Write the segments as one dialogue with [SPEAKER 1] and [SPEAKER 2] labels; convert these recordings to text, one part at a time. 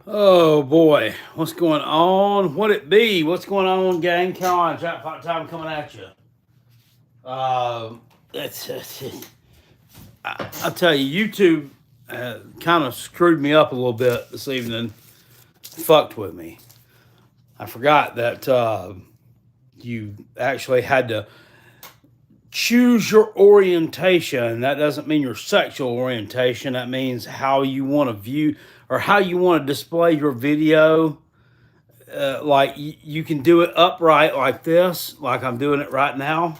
[SPEAKER 1] Oh boy, what's going on? What it be? What's going on, gang? Caroline Jackpot time coming at you. It's, I'll tell you, YouTube kind of screwed me up a little bit this evening. Fucked with me. I forgot that you actually had to choose your orientation. That doesn't mean your sexual orientation. That means how you want to view or how you want to display your video. Like you can do it upright like this, like I'm doing it right now,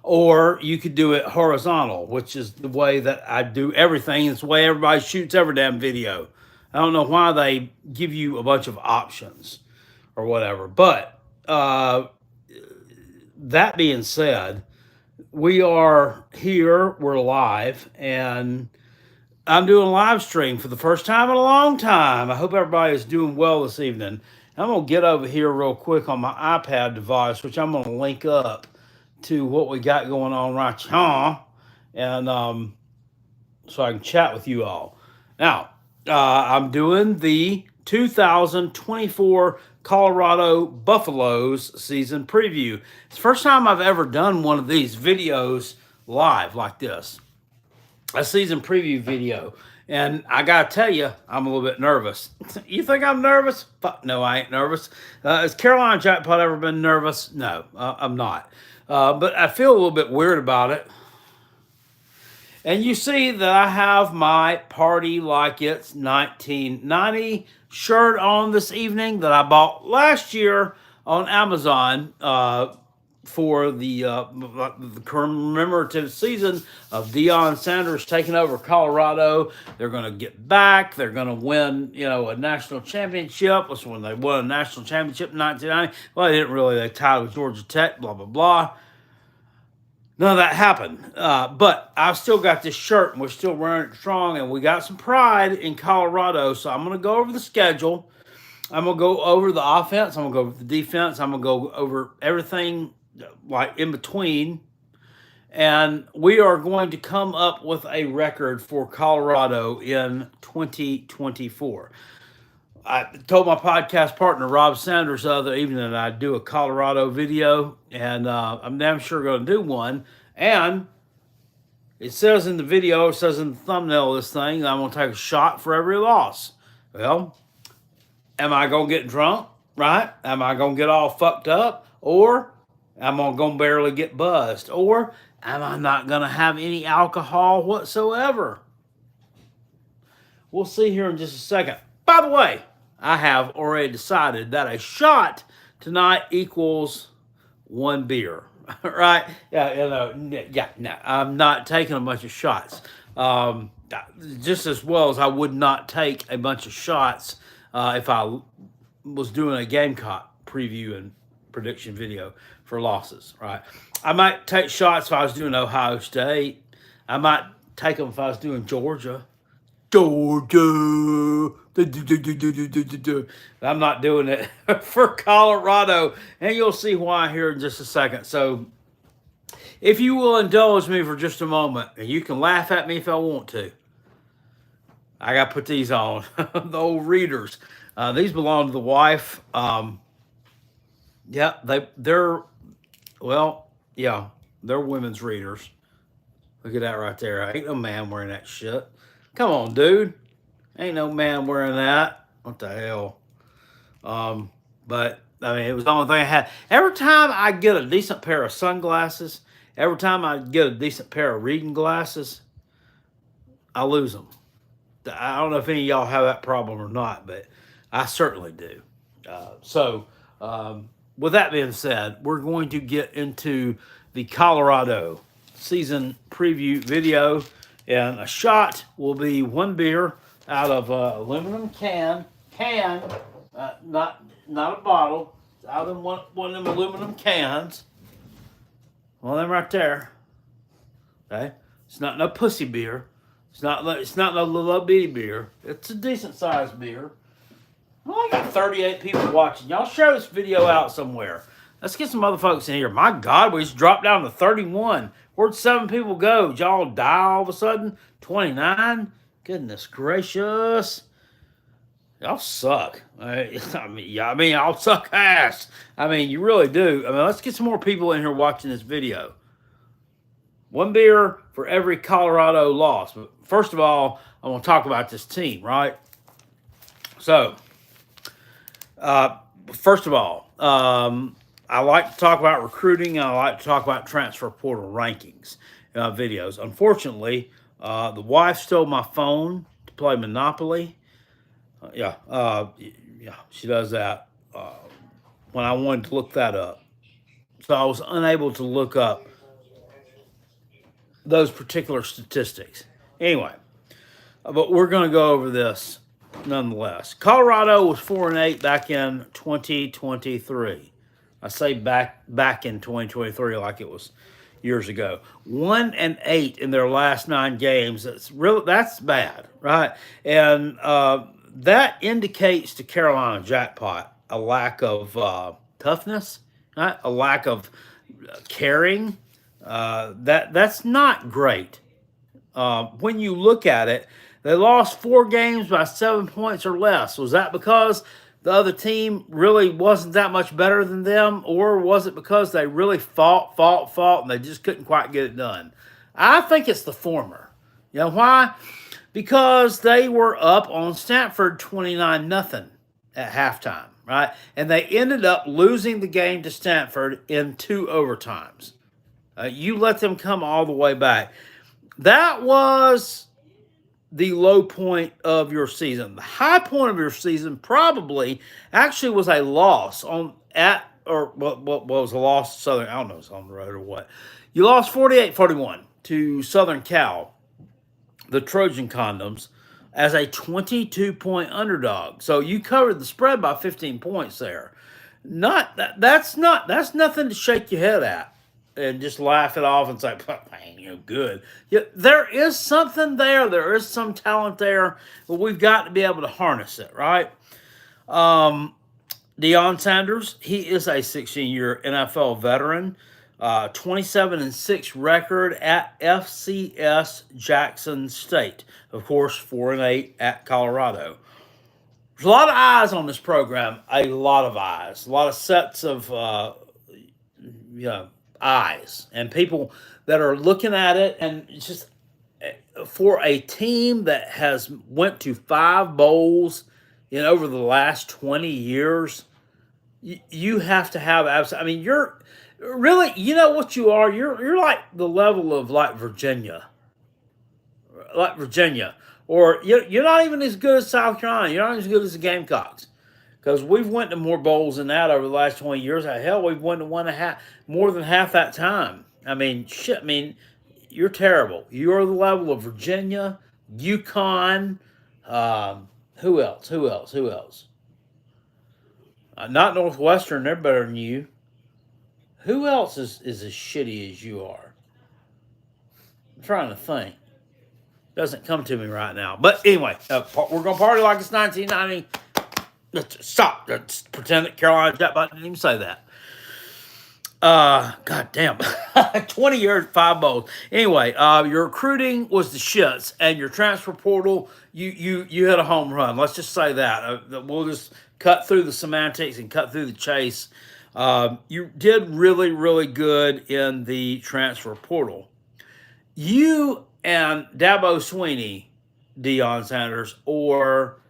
[SPEAKER 1] or you could do it horizontal, which is the way that I do everything. It's the way everybody shoots every damn video. I don't know why they give you a bunch of options or whatever. But that being said, we are here, we're live, and I'm doing a live stream for the first time in a long time. I hope everybody is doing well this evening. I'm going to get over here real quick on my iPad device, which I'm going to link up to what we got going on right here, and so I can chat with you all. Now, I'm doing the 2024 Colorado Buffaloes season preview. It's the first time I've ever done one of these videos live like this, a season preview video. And I gotta tell you, I'm a little bit nervous. You think I'm nervous? Fuck no, I ain't nervous. Has Caroline Jackpot ever been nervous? No, I'm not. But I feel a little bit weird about it. And you see that I have my Party Like It's 1990 shirt on this evening that I bought last year on Amazon for the commemorative season of Deion Sanders taking over Colorado. They're going to get back. They're going to win, a national championship. That's when they won a national championship in 1990. Well, they didn't really. They tied with Georgia Tech, blah, blah, blah. None of that happened. But I've still got this shirt and we're still wearing it strong and we got some pride in Colorado. So I'm going to go over the schedule. I'm going to go over the offense. I'm going to go over the defense. I'm going to go over everything like in between. And we are going to come up with a record for Colorado in 2024. I told my podcast partner, Rob Sanders, the other evening that I'd do a Colorado video, and I'm damn sure going to do one. And it says in the video, it says in the thumbnail of this thing, that I'm going to take a shot for every loss. Well, am I going to get drunk, right? Am I going to get all fucked up? Or am I going to barely get buzzed? Or am I not going to have any alcohol whatsoever? We'll see here in just a second. By the way, I have already decided that a shot tonight equals one beer, right? No, I'm not taking a bunch of shots. Just as well as I would not take a bunch of shots if I was doing a Gamecock preview and prediction video for losses, right? I might take shots if I was doing Ohio State. I might take them if I was doing Georgia. Georgia. I'm not doing it for Colorado, and you'll see why here in just a second. So, if you will indulge me for just a moment, and you can laugh at me if I want to, I got to put these on. The old readers. These belong to the wife. They're women's readers. Look at that right there. Ain't no man wearing that shit. Come on, dude. Ain't no man wearing that. What the hell? But I mean, it was the only thing I had. Every time I get a decent pair of sunglasses, every time I get a decent pair of reading glasses, I lose them. I don't know if any of y'all have that problem or not, but I certainly do. With that being said, we're going to get into the Colorado season preview video. And a shot will be one beer out of an aluminum can, not a bottle. It's out of one of them aluminum cans. One of them right there. Okay, it's not no pussy beer. It's not no little bitty beer. It's a decent sized beer. I only got 38 people watching. Y'all share this video out somewhere. Let's get some other folks in here. My God, we just dropped down to 31. Where'd 7 people go? Did y'all die all of a sudden? 29? Goodness gracious. Y'all suck. Y'all suck ass. I mean, you really do. I mean, let's get some more people in here watching this video. One beer for every Colorado loss. But first of all, I want to talk about this team, right? So, uh, first of all, I like to talk about recruiting. And I like to talk about transfer portal rankings videos. Unfortunately, the wife stole my phone to play Monopoly. Yeah, she does that when I wanted to look that up. So I was unable to look up those particular statistics. Anyway, but we're going to go over this nonetheless. Colorado was 4-8 back in 2023. I say back in 2023 like it was years ago. 1-8 in their last 9 games. That's bad, right? And that indicates to Carolina Jackpot a lack of toughness, right? A lack of caring. That's not great. When you look at it, they lost 4 games by 7 points or less. Was that because the other team really wasn't that much better than them, or was it because they really fought, and they just couldn't quite get it done? I think it's the former. You know why? Because they were up on Stanford 29-0 at halftime, right? And they ended up losing the game to Stanford in 2 overtimes. You let them come all the way back. That was the low point of your season. The high point of your season probably actually was a loss what was a loss to Southern, I don't know, it's on the road or what. You lost 48-41 to Southern Cal, the Trojan Condoms, as a 22-point underdog. So you covered the spread by 15 points there. That's nothing to shake your head at and just laugh it off and say, man, good. Yeah, there is something there. There is some talent there, but we've got to be able to harness it, right? Deion Sanders, he is a 16-year NFL veteran, 27-6 record at FCS Jackson State. Of course, 4-8 at Colorado. There's a lot of eyes on this program, a lot of eyes, a lot of sets of eyes and people that are looking at it, and it's just for a team that has went to 5 bowls in over the last 20 years, you have to have I mean, you're really, you know what you are? You're like the level of like Virginia, or you're not even as good as South Carolina. You're not as good as the Gamecocks. Because we've went to more bowls than that over the last 20 years. Hell, we've won to 1.5, more than half that time. I mean, shit. I mean, you're terrible. You're the level of Virginia, UConn. Who else? Not Northwestern. They're better than you. Who else is as shitty as you are? I'm trying to think. Doesn't come to me right now. But anyway, we're going to party like it's 1990. Stop. Let's pretend that Carolina Jackpot didn't even say that. God damn. 20 years, 5 bowls. Anyway, your recruiting was the shits, and your transfer portal, you hit a home run. Let's just say that. We'll just cut through the semantics and cut through the chase. You did really, really good in the transfer portal. You and Dabo Swinney, Deion Sanders, or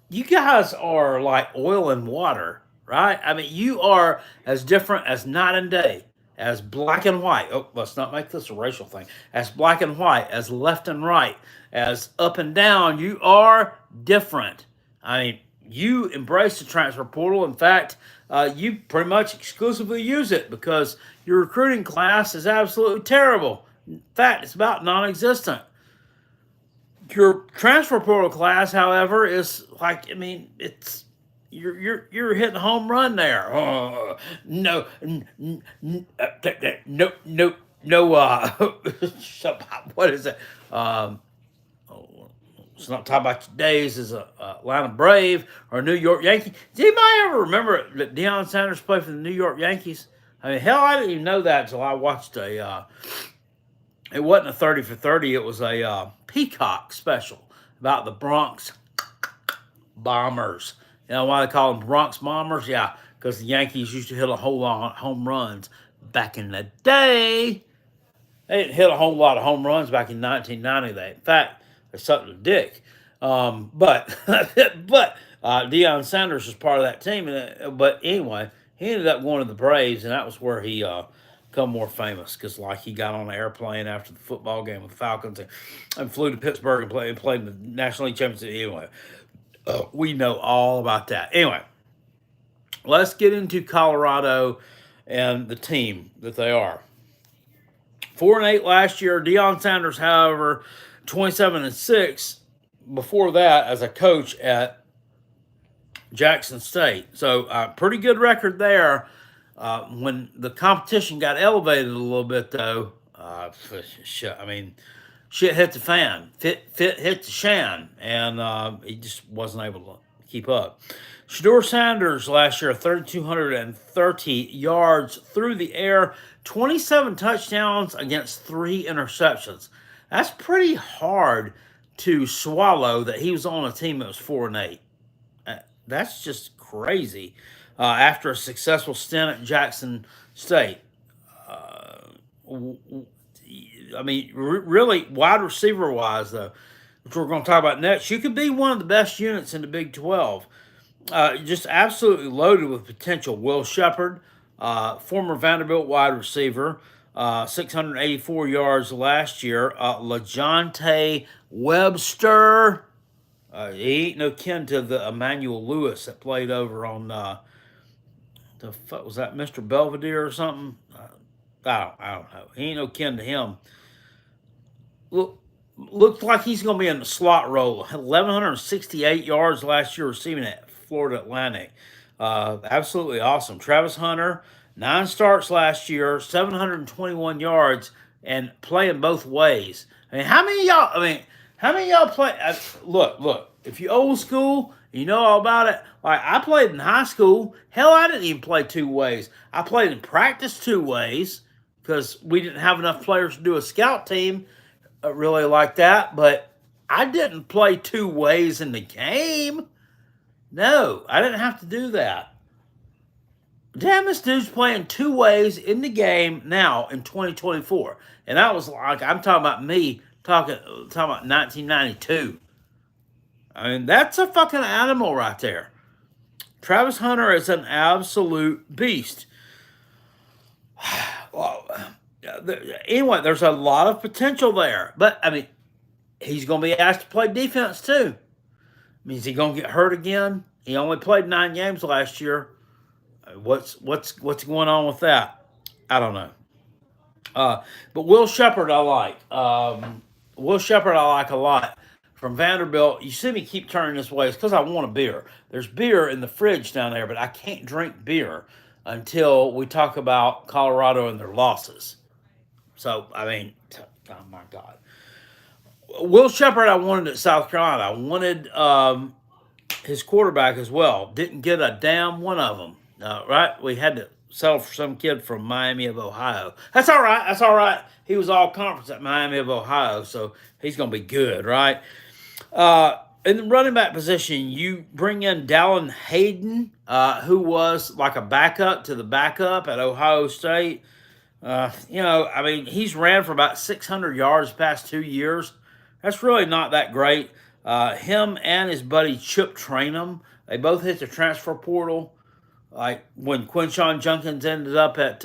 [SPEAKER 1] you guys are like oil and water, right? I mean, you are as different as night and day, as black and white. Oh, let's not make this a racial thing. As black and white, as left and right, as up and down. You are different. I mean, you embrace the transfer portal. In fact, you pretty much exclusively use it because your recruiting class is absolutely terrible. In fact, it's about non-existent. Your transfer portal class, however, is like, I mean, it's you're hitting a home run there. No. What is it? Let's not talk about your days as a Atlanta Brave or a New York Yankee. Did anybody ever remember that Deion Sanders played for the New York Yankees? I mean, hell, I didn't even know that until I watched it wasn't a 30 for 30. It was a Peacock special about the Bronx Bombers. You know why they call them Bronx Bombers? Yeah, because the Yankees used to hit a whole lot of home runs back in the day. They didn't hit a whole lot of home runs back in 1990. In fact, they sucked a dick. But Deion Sanders was part of that team. But anyway, he ended up going to the Braves, and that was where he become more famous because like he got on an airplane after the football game with the Falcons and flew to Pittsburgh and played in the National League Championship. Anyway, we know all about that. Anyway, let's get into Colorado and the team that they are. 4-8 last year. Deion Sanders, however, 27-6 before that as a coach at Jackson State. So pretty good record there. When the competition got elevated a little bit, though, shit hit the fan. Fit hit the shan, and he just wasn't able to keep up. Shedeur Sanders last year, 3,230 yards through the air, 27 touchdowns against 3 interceptions. That's pretty hard to swallow that he was on a team that was 4-8. That's just crazy. After a successful stint at Jackson State. Really, wide receiver wise, though, which we're going to talk about next, you could be one of the best units in the Big 12. Just absolutely loaded with potential. Will Shepard, former Vanderbilt wide receiver, 684 yards last year. LaJohntay Webster, he ain't no kin to the Emmanuel Lewis that played over on the fuck was that, Mr. Belvedere or something? I don't know. He ain't no kin to him. Looks like he's going to be in the slot role. 1,168 yards last year receiving at Florida Atlantic. Absolutely awesome. Travis Hunter, 9 starts last year, 721 yards, and playing both ways. How many of y'all play? Look, if you old school, you know all about it. Like, I played in high school. Hell, I didn't even play 2 ways. I played in practice 2 ways because we didn't have enough players to do a scout team really like that. But I didn't play 2 ways in the game. No, I didn't have to do that. Damn, this dude's playing 2 ways in the game now in 2024. And that was like, I'm talking about me talking about 1992. That's a fucking animal right there. Travis Hunter is an absolute beast. Well, anyway, there's a lot of potential there. But, he's going to be asked to play defense, too. Means he going to get hurt again? He only played 9 games last year. What's going on with that? I don't know. But Will Shepard I like. Will Shepard I like a lot. From Vanderbilt, you see me keep turning this way. It's because I want a beer. There's beer in the fridge down there, but I can't drink beer until we talk about Colorado and their losses. So, oh my God. Will Shepard I wanted at South Carolina. I wanted his quarterback as well. Didn't get a damn one of them. Right? We had to settle for some kid from Miami of Ohio. That's all right. He was all conference at Miami of Ohio, so he's going to be good, right? In the running back position, you bring in Dallin Hayden, who was like a backup to the backup at Ohio State. He's ran for about 600 yards the past 2 years. That's really not that great. Him and his buddy Chip Trainum, they both hit the transfer portal. Like when Quinshon Judkins ended up at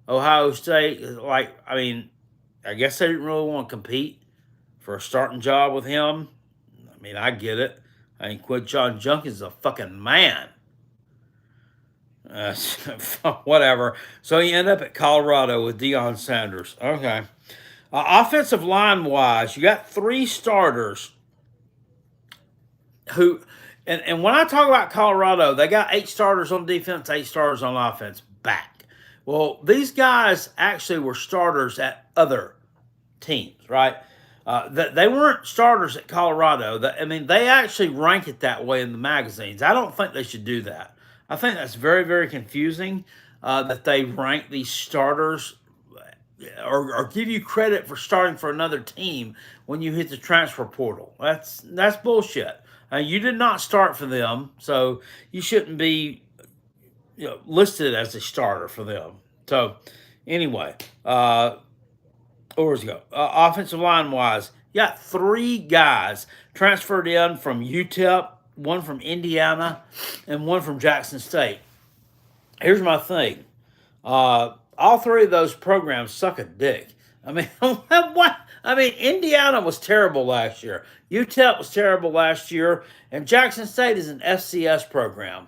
[SPEAKER 1] Ohio State, I guess they didn't really want to compete for a starting job with him. I get it. Quinshon Judkins is a fucking man. Whatever. So he ended up at Colorado with Deion Sanders. Okay. Offensive line wise, you got 3 starters who, and when I talk about Colorado, they got 8 starters on defense, 8 starters on offense back. Well, these guys actually were starters at other teams, right? They weren't starters at Colorado. They actually rank it that way in the magazines. I don't think they should do that. I think that's very, very confusing that they rank these starters or give you credit for starting for another team when you hit the transfer portal. That's bullshit. You did not start for them, so you shouldn't be listed as a starter for them. So, anyway, where's he go? Offensive line wise, you got three guys transferred in from UTEP, one from Indiana, and one from Jackson State. Here's my thing. All three of those programs suck a dick. I mean, what? I mean, Indiana was terrible last year. UTEP was terrible last year, and Jackson State is an FCS program.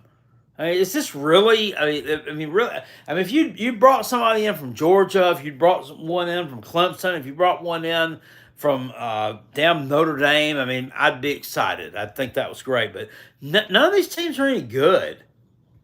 [SPEAKER 1] I mean, is this really? Really. I mean, if you brought somebody in from Georgia, if you brought one in from Clemson, if you brought one in from damn Notre Dame, I mean, I'd be excited. I think that was great. But none of these teams are any good.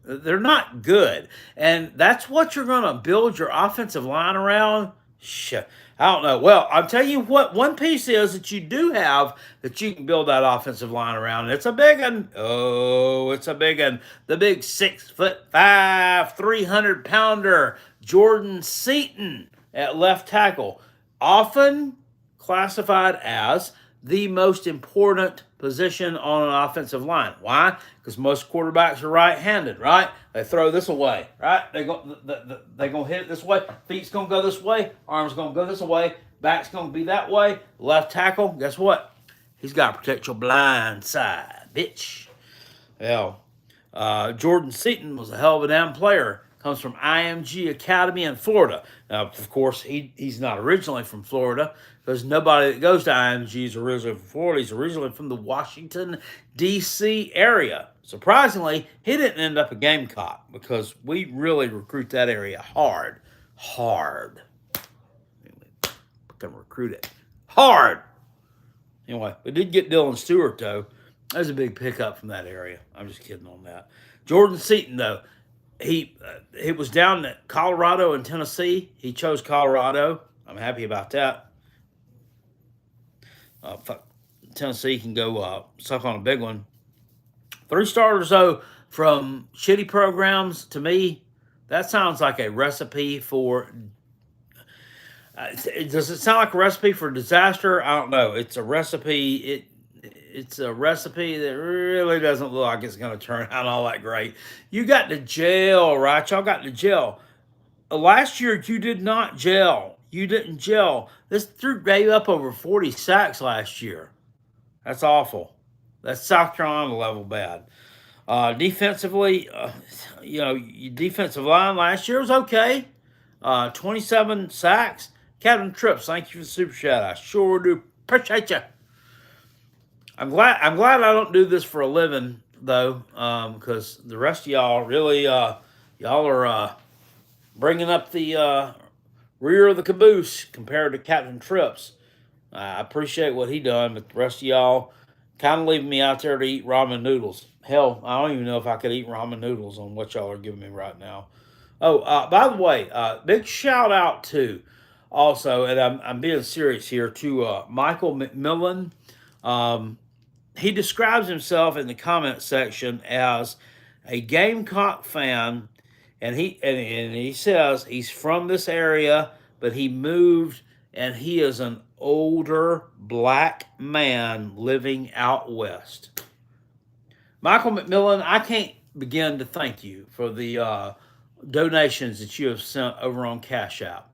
[SPEAKER 1] They're not good, and that's what you're going to build your offensive line around. Shit, I don't know. Well, I'll tell you what. One piece is that you do have that you can build that offensive line around. And it's a big one. Oh, it's a big one. The big 6'5", 300-pounder Jordan Seaton at left tackle, often classified as the most important position on an offensive line. Why? Because most quarterbacks are right-handed, right? They throw this away, right? They're gonna hit it this way. Feet's gonna go this way. Arms gonna go this way. Back's gonna be that way. Left tackle, guess what? He's got to protect your blind side, bitch. Well, Jordan Seaton was a hell of a damn player. Comes from IMG Academy in Florida. Now, of course, he's not originally from Florida because nobody that goes to IMG is originally from Florida. He's originally from the Washington, D.C. area. Surprisingly, he didn't end up a Gamecock because we really recruit that area hard. Hard. We can recruit it hard. Anyway, we did get Dylan Stewart, though. That was a big pickup from that area. I'm just kidding on that. Jordan Seaton, though, he was down at Colorado and Tennessee. He chose Colorado. I'm happy about that. Tennessee can go suck on a big one. 3 starters, though, from shitty programs, to me, that sounds like a recipe for... does it sound like a recipe for disaster? I don't know. It's a recipe... It's a recipe that really doesn't look like it's going to turn out all that great. You got to gel, right? Y'all got to gel. Last year, you did not gel. You didn't gel. This dude gave up over 40 sacks last year. That's awful. That's South Carolina level bad. Defensively, your defensive line last year was okay. 27 sacks. Captain Trips, thank you for the super chat. I sure do appreciate you. I'm glad I don't do this for a living though, because the rest of y'all really y'all are bringing up the rear of the caboose compared to Captain Trips. I appreciate what he done, but the rest of y'all kind of leaving me out there to eat ramen noodles. Hell, I don't even know if I could eat ramen noodles on what y'all are giving me right now. Oh, by the way, big shout out to also, and I'm being serious here, to Michael McMillan. He describes himself in the comment section as a Gamecock fan, and he says he's from this area, but he moved, and he is an older black man living out west. Michael McMillan, I can't begin to thank you for the donations that you have sent over on Cash App.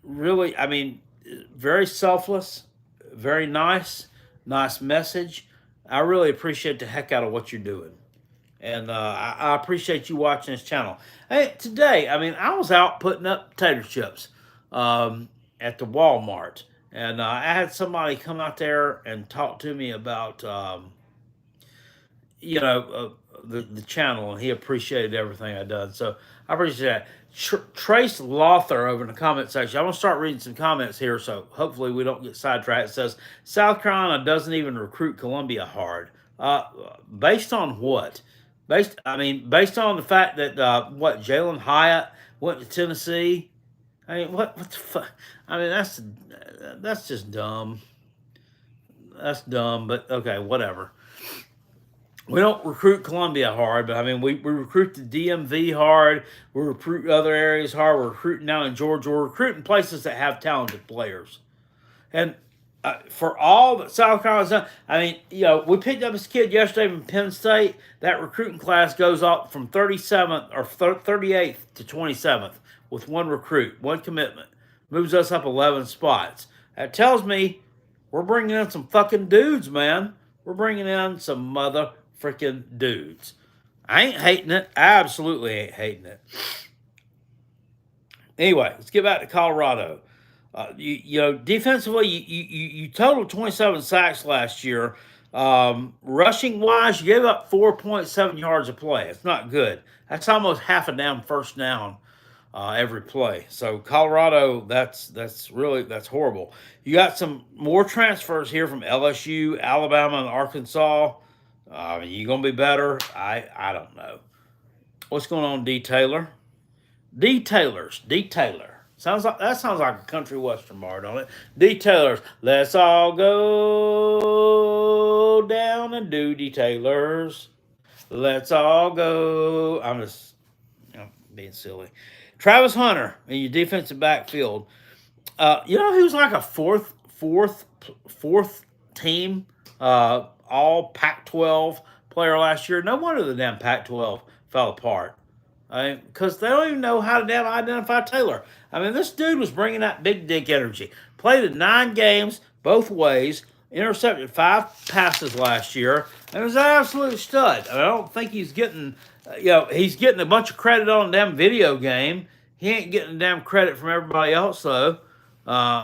[SPEAKER 1] Really, I mean, very selfless. Very nice message. I really appreciate the heck out of what you're doing. And I appreciate you watching this channel. Hey, today, I mean, I was out putting up potato chips at the Walmart. And I had somebody come out there and talk to me about, the channel. And he appreciated everything I done. So I appreciate that. Trace Lothar over in the comment section. I'm going to start reading some comments here, so hopefully we don't get sidetracked. It says, South Carolina doesn't even recruit Columbia hard. Based on what? Based on the fact that, Jalen Hyatt went to Tennessee? I mean, what the fuck? I mean, that's just dumb. That's dumb, but okay, whatever. We don't recruit Columbia hard, but I mean, we recruit the DMV hard. We recruit other areas hard. We're recruiting down in Georgia. We're recruiting places that have talented players. And For all that South Carolina's done, I mean, we picked up this kid yesterday from Penn State. That recruiting class goes up from 37th or 38th to 27th with one recruit, one commitment. Moves us up 11 spots. That tells me we're bringing in some fucking dudes, man. We're bringing in some mother freaking dudes. I ain't hating it. I absolutely ain't hating it. Anyway, let's get back to Colorado. Defensively, you totaled 27 sacks last year. Rushing wise, you gave up 4.7 yards a play. It's not good. That's almost half a damn first down every play. So Colorado, that's horrible. You got some more transfers here from LSU, Alabama, and Arkansas. You gonna be better? I don't know. What's going on, D. Taylor? D. Taylor. Sounds like a country western bar, don't it? Detailers, let's all go down and do detailers. Let's all go. I'm just being silly. Travis Hunter in your defensive backfield. He was like a fourth team all Pac-12 player last year. No wonder the damn Pac-12 fell apart. Because they don't even know how to damn identify Taylor. I mean, this dude was bringing that big dick energy. Played in 9 games both ways. Intercepted 5 passes last year. And was an absolute stud. I don't think he's getting, he's getting a bunch of credit on a damn video game. He ain't getting damn credit from everybody else, though.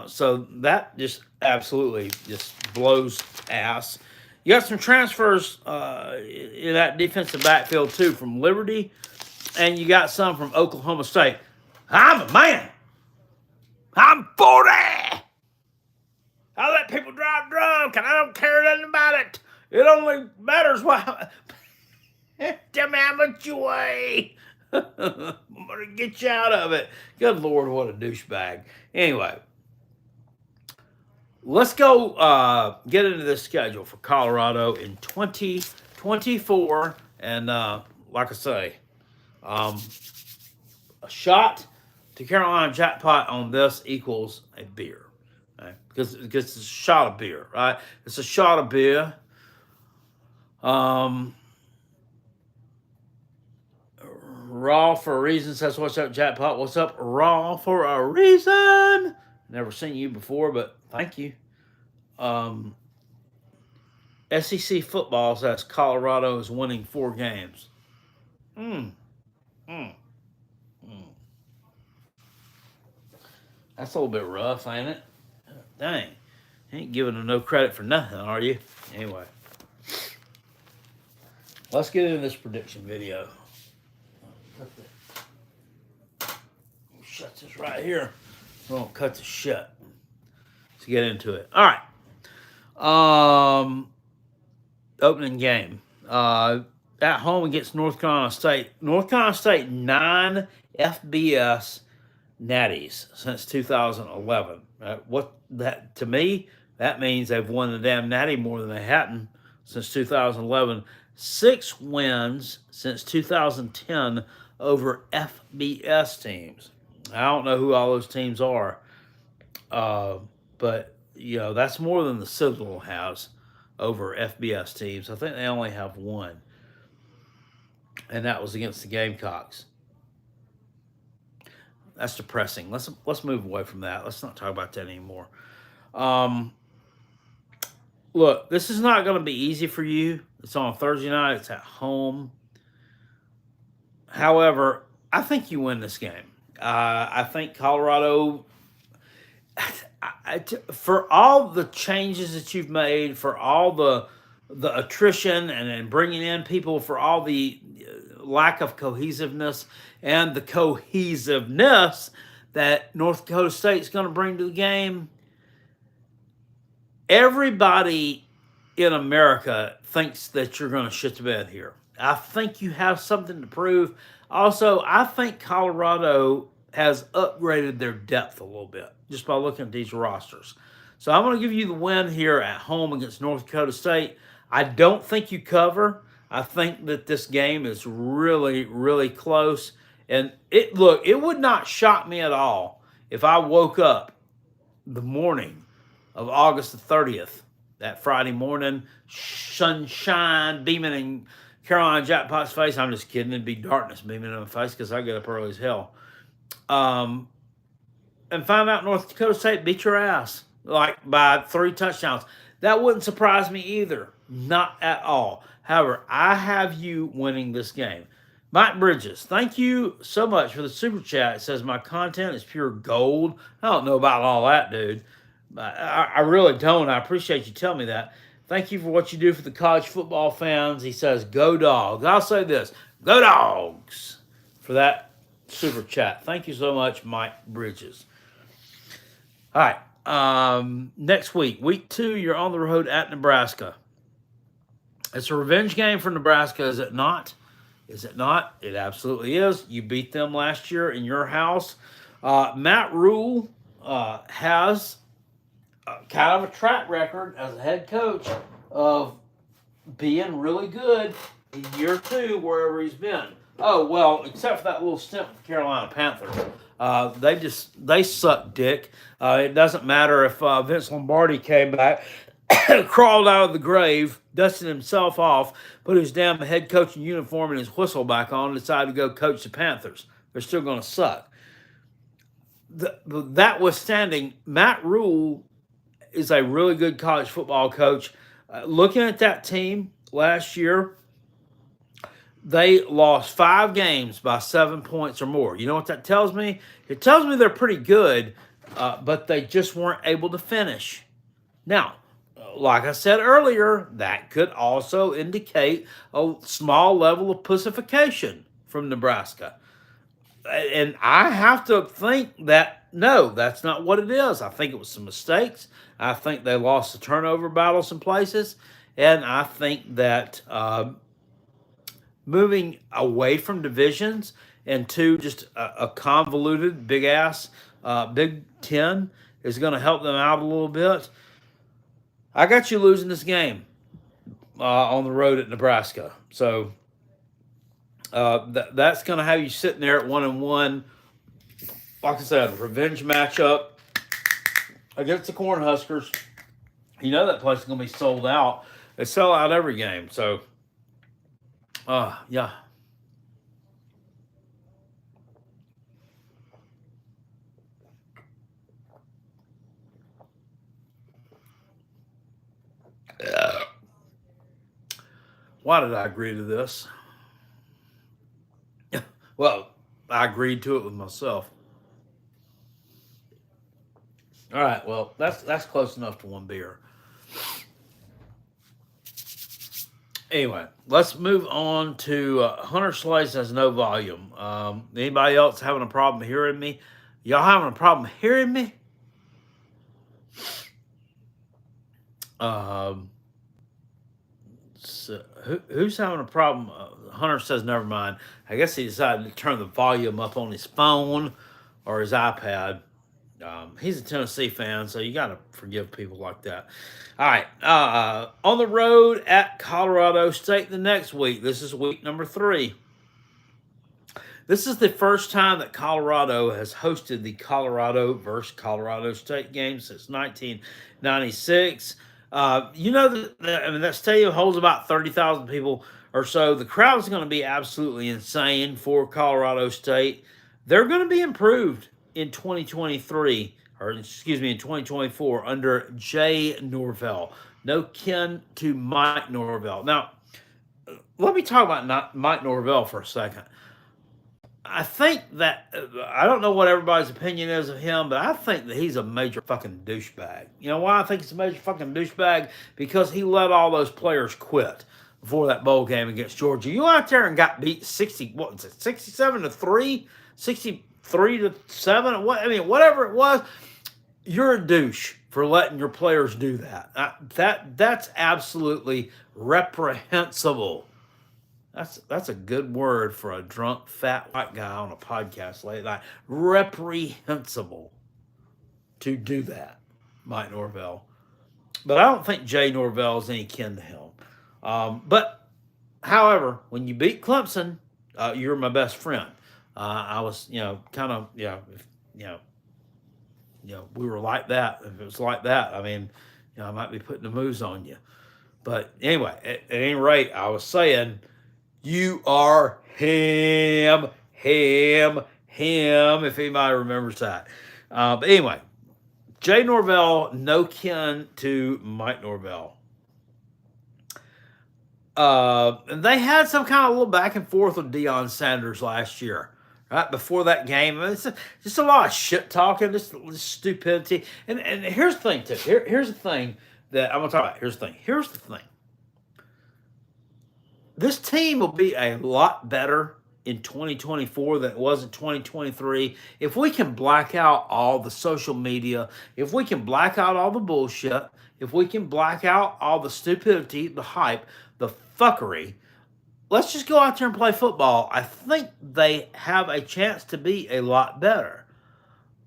[SPEAKER 1] So that just absolutely just blows ass. You got some transfers in that defensive backfield, too, from Liberty. And you got some from Oklahoma State. I'm a man. I'm 40. I let people drive drunk, and I don't care nothing about it. It only matters what. Tell me how much you weigh. I'm going to get you out of it. Good Lord, what a douchebag. Anyway, let's go get into the schedule for Colorado in 2024. And like I say, a shot to Carolina jackpot on this equals a beer, right? Because it's a shot of beer, right? It's a shot of beer. Raw for a reason says, "What's up, jackpot? What's up, raw for a reason?" Never seen you before, but thank you. SEC football says Colorado is winning 4 games. That's a little bit rough, ain't it? Dang. Ain't giving them no credit for nothing, are you? Anyway. Let's get into this prediction video. Shut this right here. We won't cut this shut. Let's get into it. All right. Opening game. At home against North Carolina State. North Carolina State 9 FBS natties since 2011. What that to me, that means they've won the damn natty more than they hadn't since 2011. 6 wins since 2010 over FBS teams. I don't know who all those teams are, but that's more than the Citadel has over FBS teams. I think they only have 1, and that was against the Gamecocks. That's depressing. Let's move away from that. Let's not talk about that anymore. Look, this is not going to be easy for you. It's on Thursday night. It's at home. However, I think you win this game. I think Colorado, for all the changes that you've made, for all the attrition and bringing in people, for all the lack of cohesiveness and the cohesiveness that North Dakota State's going to bring to the game, everybody in America thinks that you're going to shit the bed here. I think you have something to prove. Also, I think Colorado has upgraded their depth a little bit just by looking at these rosters. So I'm going to give you the win here at home against North Dakota State. I don't think you cover. I think that this game is really, really close. And it would not shock me at all if I woke up the morning of August the 30th. That Friday morning, sunshine beaming in Carolina Jackpot's face. I'm just kidding. It'd be darkness beaming in my face because I get up early as hell. Um, and find out North Dakota State beat your ass like by 3 touchdowns. That wouldn't surprise me either. Not at all. However, I have you winning this game. Mike Bridges, thank you so much for the super chat. It says my content is pure gold. I don't know about all that, dude. I really don't. I appreciate you telling me that. Thank you for what you do for the college football fans. He says, go dogs. I'll say this, go dogs, for that super chat. Thank you so much, Mike Bridges. All right. Next week 2, you're on the road at Nebraska. It's a revenge game for Nebraska, is it not? Is it not? It absolutely is. You beat them last year in your house. Matt Rule has kind of a track record as a head coach of being really good in year 2 wherever he's been. Oh, well, except for that little stint with the Carolina Panthers. They suck dick. It doesn't matter if Vince Lombardi came back, crawled out of the grave, dusted himself off, put his damn head coaching uniform and his whistle back on, and decided to go coach the Panthers. They're still going to suck. That withstanding, Matt Rule is a really good college football coach. Looking at that team last year, they lost 5 games by 7 points or more. You know what that tells me? It tells me they're pretty good, but they just weren't able to finish. Now, like I said earlier, that could also indicate a small level of pussification from Nebraska. And I have to think that, no, that's not what it is. I think it was some mistakes. I think they lost the turnover battle some places. And I think that moving away from divisions into just a convoluted big-ass Big Ten is going to help them out a little bit. I got you losing this game on the road at Nebraska. So that's going to have you sitting there at 1-1. Like I said, a revenge matchup against the Cornhuskers. You know that place is going to be sold out. They sell out every game. So, yeah. Why did I agree to this? Well, I agreed to it with myself. All right, well, that's close enough to one beer. Anyway, let's move on to Hunter Slice has no volume. Anybody else having a problem hearing me? Y'all having a problem hearing me? So who's having a problem? Hunter says, never mind. I guess he decided to turn the volume up on his phone or his iPad. He's a Tennessee fan, so you got to forgive people like that. All right. On the road at Colorado State the next week. This is week number 3. This is the first time that Colorado has hosted the Colorado versus Colorado State game since 1996. That stadium holds about 30,000 people or so. The crowd is going to be absolutely insane for Colorado State. They're going to be improved in 2023, in 2024 under Jay Norvell. No kin to Mike Norvell. Now, let me talk about Mike Norvell for a second. I think that, I don't know what everybody's opinion is of him, but I think that he's a major fucking douchebag. You know why I think he's a major fucking douchebag? Because he let all those players quit before that bowl game against Georgia. You out there and got beat 67-3, 63-7, whatever it was. You're a douche for letting your players do that. That's absolutely reprehensible. That's a good word for a drunk, fat white guy on a podcast late night. Reprehensible to do that, Mike Norvell. But I don't think Jay Norvell is any kin to him. But, however, when you beat Clemson, you're my best friend. I was, we were like that. If it was like that, I mean, I might be putting the moves on you. But anyway, at any rate, I was saying you are him, him, him. If anybody remembers that. But anyway, Jay Norvell, no kin to Mike Norvell. And they had some kind of little back and forth with Deion Sanders last year, right before that game. It's just a lot of shit talking, just stupidity. And here's the thing, too. Here's the thing that I'm gonna talk about. Here's the thing. Here's the thing. This team will be a lot better in 2024 than it was in 2023 if we can black out all the social media, if we can black out all the bullshit, if we can black out all the stupidity, the hype, the fuckery. Let's just go out there and play football. I think they have a chance to be a lot better.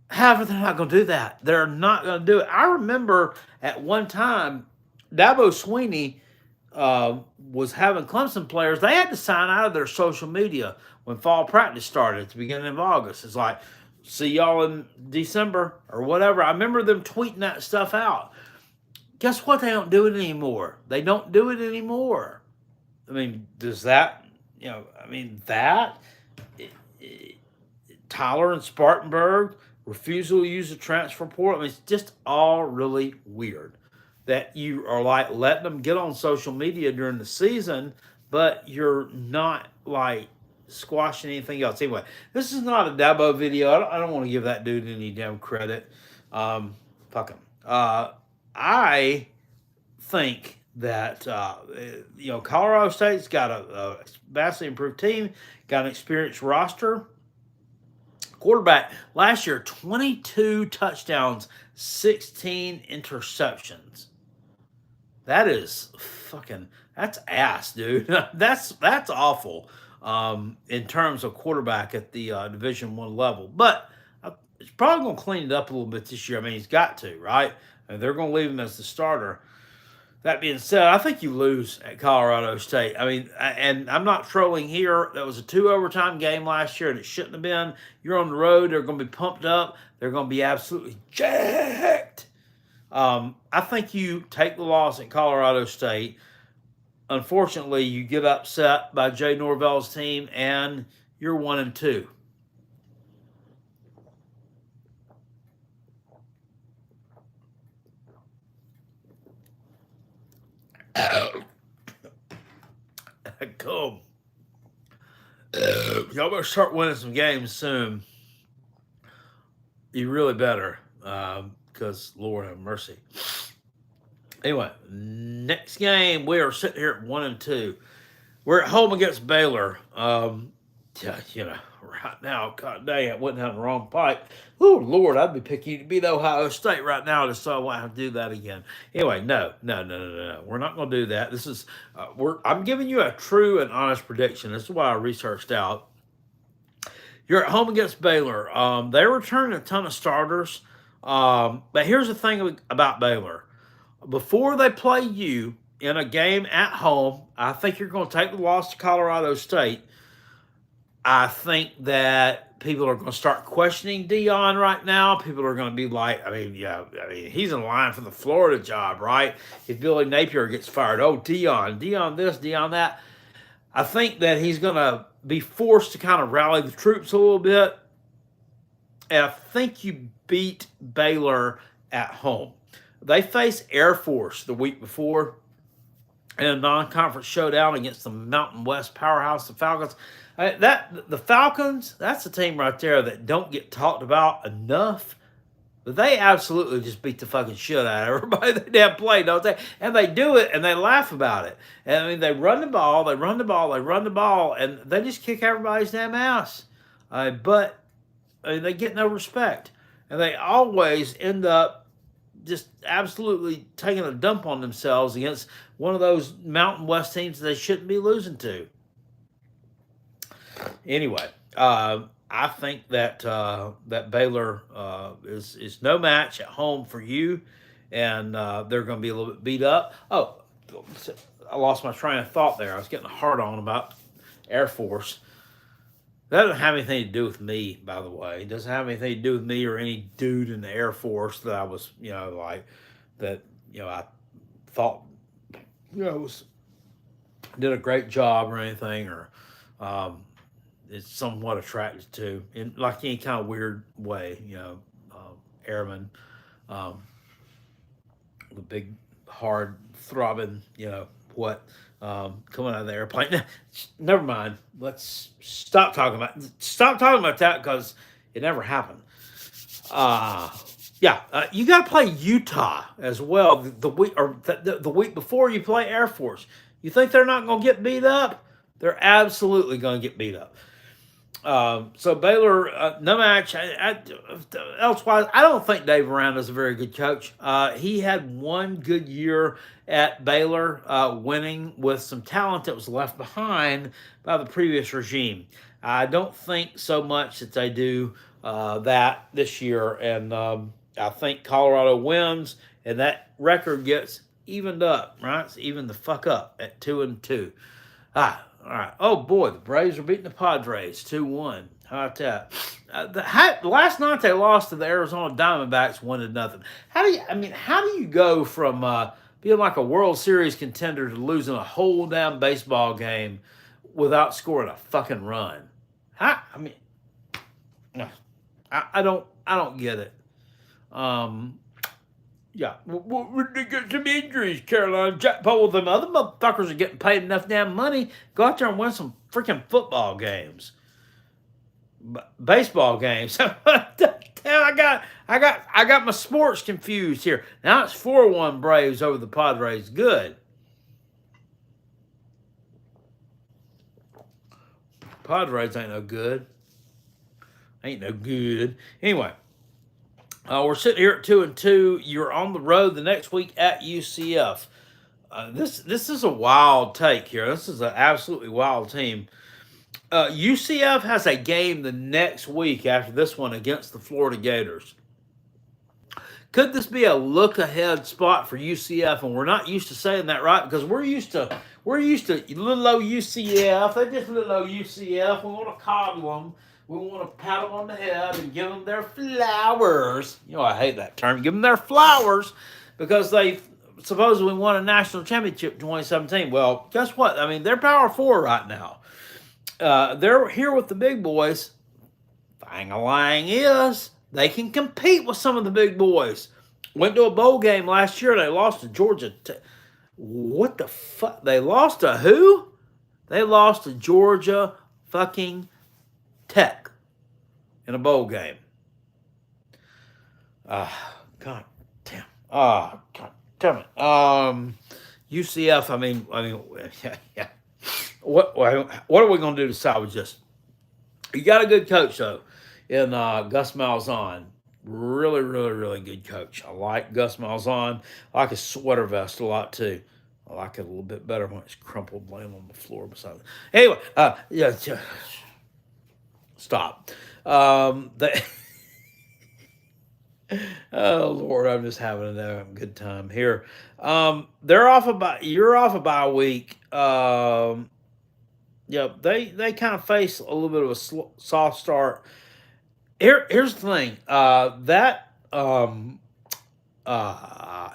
[SPEAKER 1] However, they're not going to do that. They're not going to do it. I remember at one time, Dabo Sweeney was having Clemson players. They had to sign out of their social media when fall practice started at the beginning of August. It's like, see y'all in December or whatever. I remember them tweeting that stuff out. Guess what? They don't do it anymore. They don't do it anymore. I mean, does that, Tyler and Spartanburg, refusal to use the transfer portal. I mean, it's just all really weird that you are like letting them get on social media during the season, but you're not like squashing anything else. Anyway, this is not a Dabo video. I don't want to give that dude any damn credit. Fuck him. I think that Colorado State's got a vastly improved team, got an experienced roster. Quarterback last year, 22 touchdowns, 16 interceptions. That is that's ass, dude. that's awful in terms of quarterback at the Division I level. But it's probably going to clean it up a little bit this year. I mean, he's got to, right? And they're going to leave him as the starter. That being said, I think you lose at Colorado State. I mean, and I'm not trolling here. That was a 2 overtime game last year, and it shouldn't have been. You're on the road. They're going to be pumped up. They're going to be absolutely jacked. I think you take the loss at Colorado State. Unfortunately, you get upset by Jay Norvell's team, and you're 1-2. Cool. Y'all better start winning some games soon. You really better, because Lord have mercy. Anyway, next game, we are sitting here at 1-2. We're at home against Baylor. Right now, God dang, I wouldn't have the wrong pipe. Oh, Lord, I'd be picking to beat Ohio State right now just so I won't have to do that again. Anyway, no. We're not going to do that. This is, I'm giving you a true and honest prediction. This is what I researched out. You're at home against Baylor. They're returning a ton of starters. But here's the thing about Baylor. Before they play you in a game at home, I think you're going to take the loss to Colorado State. I think that people are going to start questioning Deion right now. People are going to be like, he's in line for the Florida job, right? If Billy Napier gets fired, Deion this, Deion that. I think that he's going to be forced to kind of rally the troops a little bit. And I think you beat Baylor at home. They faced Air Force the week before in a non-conference showdown against the Mountain West powerhouse, the Falcons. The Falcons, that's a team right there that don't get talked about enough. But they absolutely just beat the fucking shit out of everybody they damn play, don't they? And they do it, and they laugh about it. And I mean, they run the ball, and they just kick everybody's damn ass. But they get no respect. And they always end up just absolutely taking a dump on themselves against one of those Mountain West teams they shouldn't be losing to. Anyway, I think that that Baylor is no match at home for you, and they're going to be a little bit beat up. Oh, I lost my train of thought there. I was getting a hard on about Air Force. That doesn't have anything to do with me, by the way. It doesn't have anything to do with me or any dude in the Air Force that I was, like that, I thought, was did a great job or anything, or is somewhat attracted to in like any kind of weird way, airman, um, the big, hard, throbbing, what, coming out of the airplane. Never mind. Let's stop talking about that because it never happened. Uh, yeah, you got to play Utah as well the week or the week before you play Air Force. You think they're not going to get beat up? They're absolutely going to get beat up. So Baylor, no match. Elsewise, I don't think Dave Aranda is a very good coach. He had one good year at Baylor, winning with some talent that was left behind by the previous regime. I don't think so much that they do that this year, and I think Colorado wins, and that record gets evened up. Right, it's even the fuck up at 2-2. All right. Oh boy, the Braves are beating the Padres 2-1. How about that? Last night they lost to the Arizona Diamondbacks 1-0. How do you go from being like a World Series contender to losing a whole damn baseball game without scoring a fucking run? No, I don't get it. Yeah, we're going to get some injuries, Caroline. Well, them other motherfuckers are getting paid enough damn money. Go out there and win some freaking football games, baseball games. What the hell? I got my sports confused here. Now it's 4-1 Braves over the Padres. Good. Padres ain't no good. Ain't no good. Anyway. We're sitting here at 2-2. You're on the road the next week at UCF. This is a wild take here. This is an absolutely wild team. UCF has a game the next week after this one against the Florida Gators. Could this be a look ahead spot for UCF? And we're not used to saying that, right? Because we're used to little old UCF. They're just little old UCF. We want to coddle them. We want to pat them on the head and give them their flowers. I hate that term. Give them their flowers because they supposedly won a national championship in 2017. Well, guess what? They're Power 4 right now. They're here with the big boys. Thing-a-lang is they can compete with some of the big boys. Went to a bowl game last year. They lost to Georgia. What the fuck? They lost to who? They lost to Georgia fucking Tech in a bowl game. God damn. God damn it. UCF. Yeah. What are we gonna do to salvage this? You got a good coach though, in Gus Malzahn. Really, really, really good coach. I like Gus Malzahn. I like his sweater vest a lot too. I like it a little bit better when it's crumpled laying on the floor beside it. Anyway, yeah. Stop. Oh Lord, I'm just having a good time here. You're off a bye week. They kind of face a little bit of a soft start. Here's the thing. That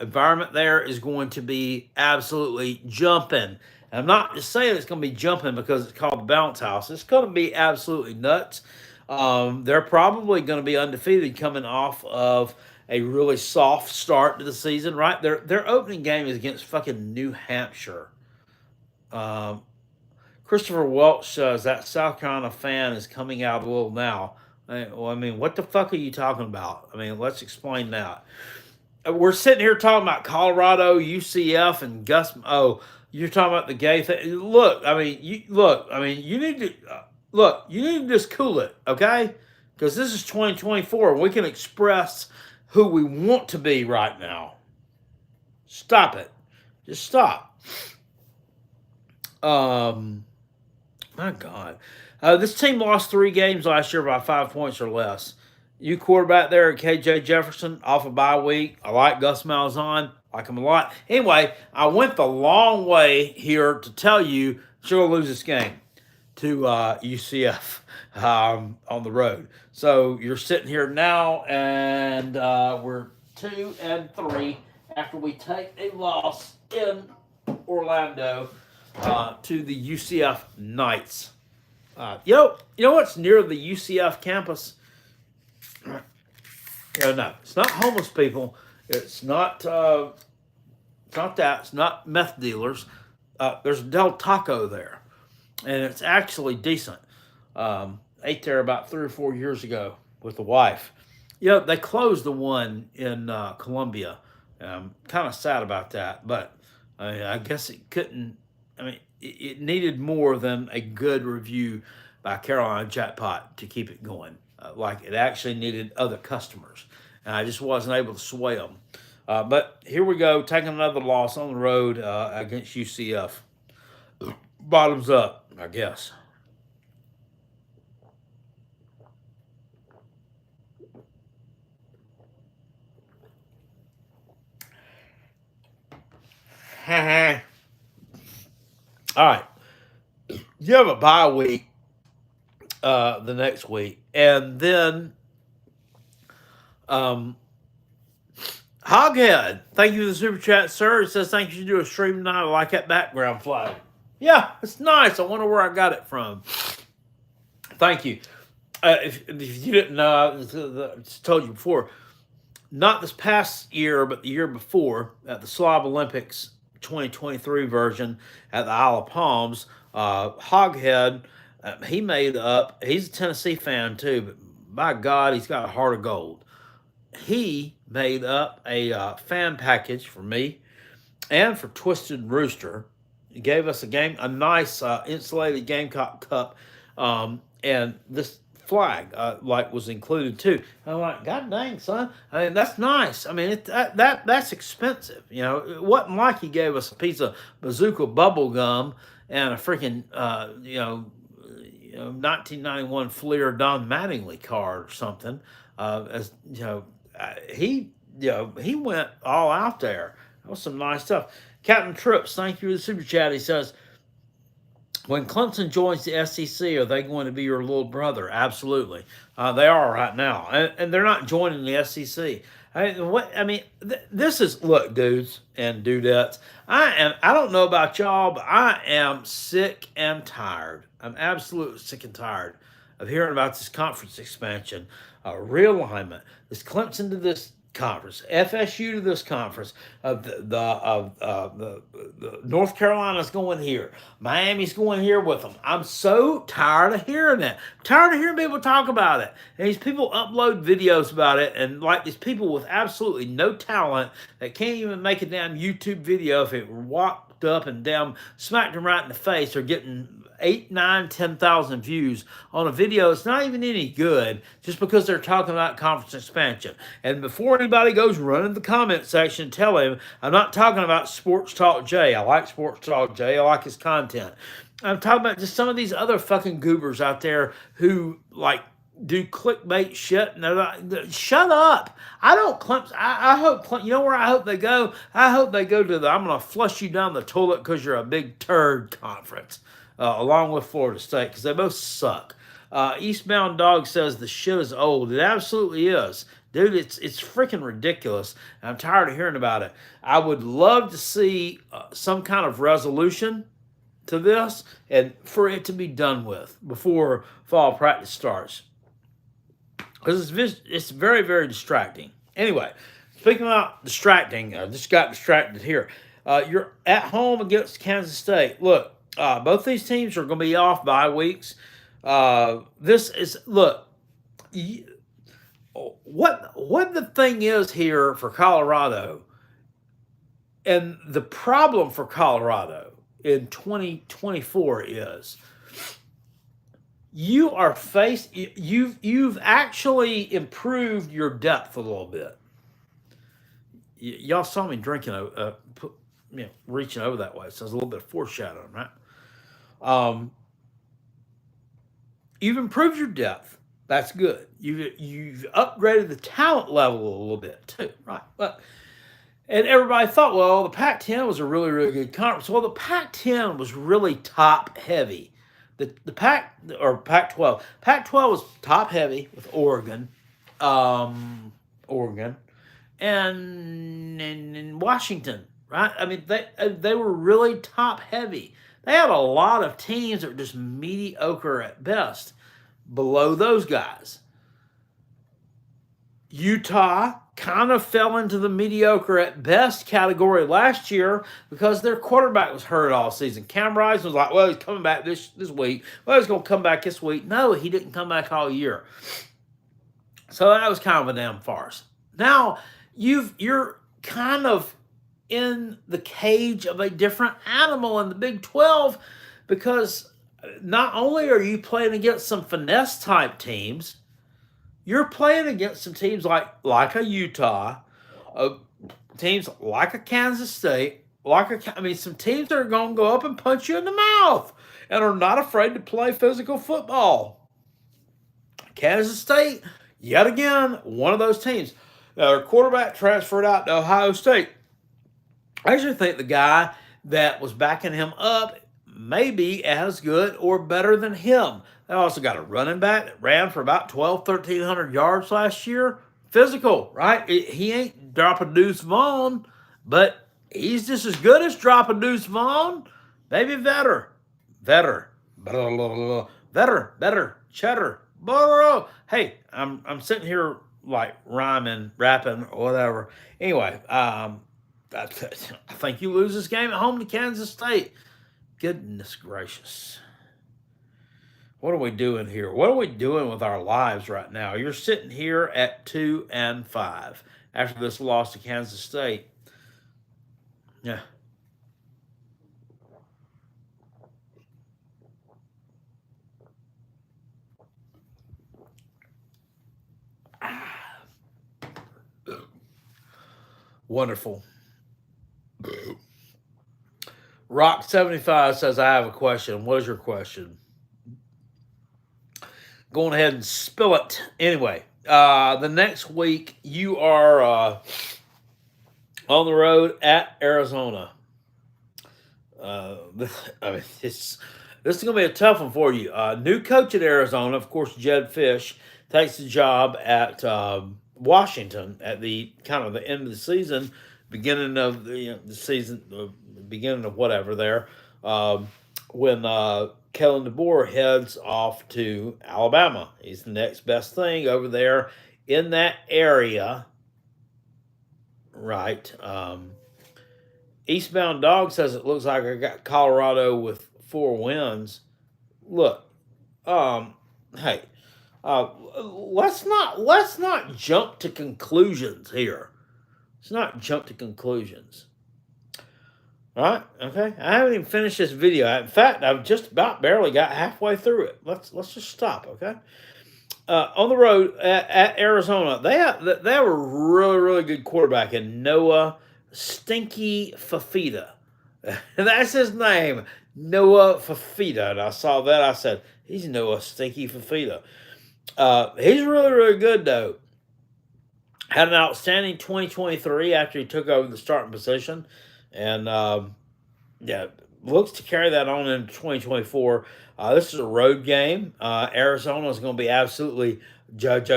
[SPEAKER 1] environment there is going to be absolutely jumping. I'm not just saying it's going to be jumping because it's called the bounce house. It's going to be absolutely nuts. They're probably going to be undefeated coming off of a really soft start to the season, right? Their opening game is against fucking New Hampshire. Christopher Welch says that South Carolina fan is coming out a little now. What the fuck are you talking about? Let's explain that. We're sitting here talking about Colorado, UCF, and Gus. Oh, you're talking about the gay thing. Look, you need to you need to just cool it, okay? Because this is 2024, and we can express who we want to be right now. Stop it. Just stop. My God. This team lost 3 games last year by 5 points or less. You quarterback there at KJ Jefferson off a bye week. I like Gus Malzahn. Like him a lot. Anyway, I went the long way here to tell you she'll lose this game. to UCF on the road. So you're sitting here now, and we're 2-3 after we take a loss in Orlando to the UCF Knights. You know what's near the UCF campus? No, it's not homeless people. It's not. It's not that. It's not meth dealers. There's Del Taco there, and it's actually decent. Ate there about 3 or 4 years ago with the wife. They closed the one in Columbia. I'm kind of sad about that, but I guess it couldn't. It needed more than a good review by Carolina Jackpot to keep it going. Like it actually needed other customers, and I just wasn't able to sway them. But here we go, taking another loss on the road against UCF. Bottoms up, I guess. All right. You have a bye week the next week. And then Hoghead, thank you for the super chat, sir. It says, thank you to do a stream tonight. I like that background flag. Yeah, it's nice. I wonder where I got it from. Thank you. If you didn't know, I told you before, not this past year, but the year before, at the Slav Olympics 2023 version at the Isle of Palms, Hoghead, he made up, he's a Tennessee fan too, but by God, he's got a heart of gold. He made up a fan package for me and for Twisted Rooster. He gave us a nice insulated Gamecock cup, and this flag was included too. I'm like, God dang, son! I mean, that's nice. I mean, that's expensive. It wasn't like he gave us a piece of Bazooka bubble gum and a freaking 1991 Fleer Don Mattingly card or something. He went all out there. That was some nice stuff. Captain Trips, thank you for the super chat. He says, when Clemson joins the SEC, are they going to be your little brother? Absolutely. They are right now. And they're not joining the SEC. This is, look, dudes and dudettes, I don't know about y'all, but I am sick and tired. I'm absolutely sick and tired of hearing about this conference expansion, realignment, this Clemson to this conference, FSU to this conference, the North Carolina's going here, Miami's going here with them. I'm so tired of hearing that. I'm tired of hearing people talk about it. And these people upload videos about it, and like these people with absolutely no talent that can't even make a damn YouTube video if it walked up and down, smacked them right in the face, or getting 8, 9, 10,000 views on a video that's not even any good just because they're talking about conference expansion. And before anybody goes running the comment section, tell him I'm not talking about Sports Talk Jay. I like Sports Talk Jay. I like his content. I'm talking about just some of these other fucking goobers out there who do clickbait shit, and they're like, shut up. I hope, you know where I hope they go? I hope they go to the I'm going to flush you down the toilet because you're a big turd conference. Along with Florida State, because they both suck. Eastbound Dog says the shit is old. It absolutely is. Dude, it's freaking ridiculous. I'm tired of hearing about it. I would love to see some kind of resolution to this and for it to be done with before fall practice starts. Because it's very, very distracting. Anyway, speaking about distracting, I just got distracted here. You're at home against Kansas State. Look, both these teams are going to be off bye weeks. What the thing is here for Colorado, and the problem for Colorado in 2024 is you've actually improved your depth a little bit. Y'all saw me drinking reaching over that way, so there's a little bit of foreshadowing, right? You've improved your depth. That's good. You've upgraded the talent level a little bit too, right? And everybody thought, well, the Pac-10 was a really, really good conference. Well, the Pac-10 was really top heavy the Pac-12. Pac-12 was top heavy with Oregon, Oregon, and Washington. Right? I mean, they were really top heavy. They had a lot of teams that were just mediocre at best below those guys. Utah kind of fell into the mediocre at best category last year because their quarterback was hurt all season. Cam Rising was like, well, he's coming back this week. Well, he's going to come back this week. No, he didn't come back all year. So that was kind of a damn farce. Now, you're kind of in the cage of a different animal in the Big 12 because not only are you playing against some finesse type teams, you're playing against some teams like a Utah, teams like a Kansas State, some teams that are going to go up and punch you in the mouth and are not afraid to play physical football. Kansas State, yet again, one of those teams. Their quarterback transferred out to Ohio State. I actually think the guy that was backing him up may be as good or better than him. They also got a running back that ran for about 1,300 yards last year. Physical, right? He ain't dropping Deuce Vaughn, but he's just as good as dropping Deuce Vaughn. Maybe better. Better. Cheddar. Hey, I'm sitting here like rhyming, rapping, or whatever. Anyway, I think you lose this game at home to Kansas State. Goodness gracious. What are we doing here? What are we doing with our lives right now? You're sitting here at 2-5 after this loss to Kansas State. Yeah. Wonderful. Rock75 says, I have a question. What is your question? Going ahead and spill it. Anyway, the next week you are on the road at Arizona. This is going to be a tough one for you. New coach at Arizona, of course, Jed Fish, takes the job at Washington at the kind of the end of the season, beginning of the season, beginning of whatever there, when Kellen DeBoer heads off to Alabama. He's the next best thing over there in that area, right? Eastbound Dog says it looks like I got Colorado with 4 wins. Look, hey, let's not jump to conclusions here. Let's not jump to conclusions. All right, okay. I haven't even finished this video. In fact, I've just about barely got halfway through it. Let's just stop, okay? On the road at Arizona, they have a really, really good quarterback in Noah Stinky Fafita. That's his name, Noah Fafita. And I saw that. I said, he's Noah Stinky Fafita. He's really, really good, though. Had an outstanding 2023 after he took over the starting position. And, looks to carry that on into 2024. This is a road game. Arizona is going to be absolutely jacked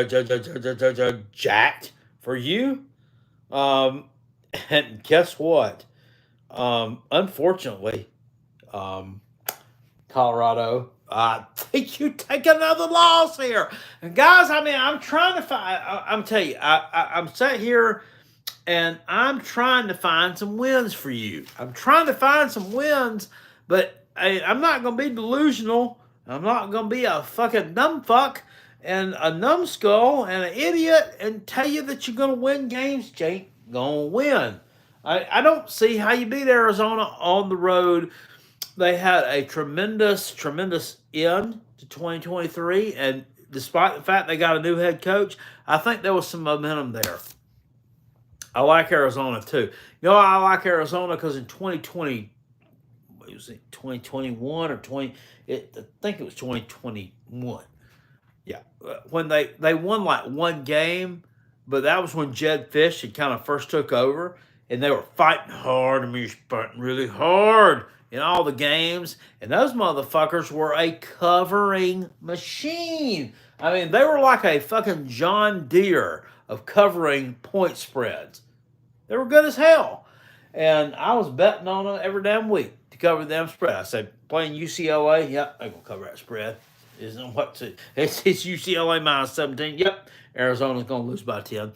[SPEAKER 1] for you. And guess what? Unfortunately, Colorado, I think you take another loss here. And guys, I mean, I'm trying to find, I'm telling you, I'm sat here and I'm trying to find some wins for you. I'm trying to find some wins, but I'm not going to be delusional. I'm not going to be a fucking dumb fuck and a numbskull and an idiot and tell you that you're going to win games. You ain't going to win. I don't see how you beat Arizona on the road. They had a tremendous end to 2023, and despite the fact they got a new head coach, I think there was some momentum there. I like Arizona too. You know, I like Arizona because in 2020, what was it, 2021 or 20? I think it was 2021. Yeah, when they won like one game, but that was when Jed Fish had kind of first took over, and they were fighting hard. I mean, fighting really hard in all the games, and those motherfuckers were a covering machine. I mean, they were like a fucking John Deere of covering point spreads. They were good as hell. And I was betting on them every damn week to cover them spread. I said, playing UCLA, yep, they're going to cover that spread. Isn't what to, it's UCLA minus 17. Yep, Arizona's going to lose by 10.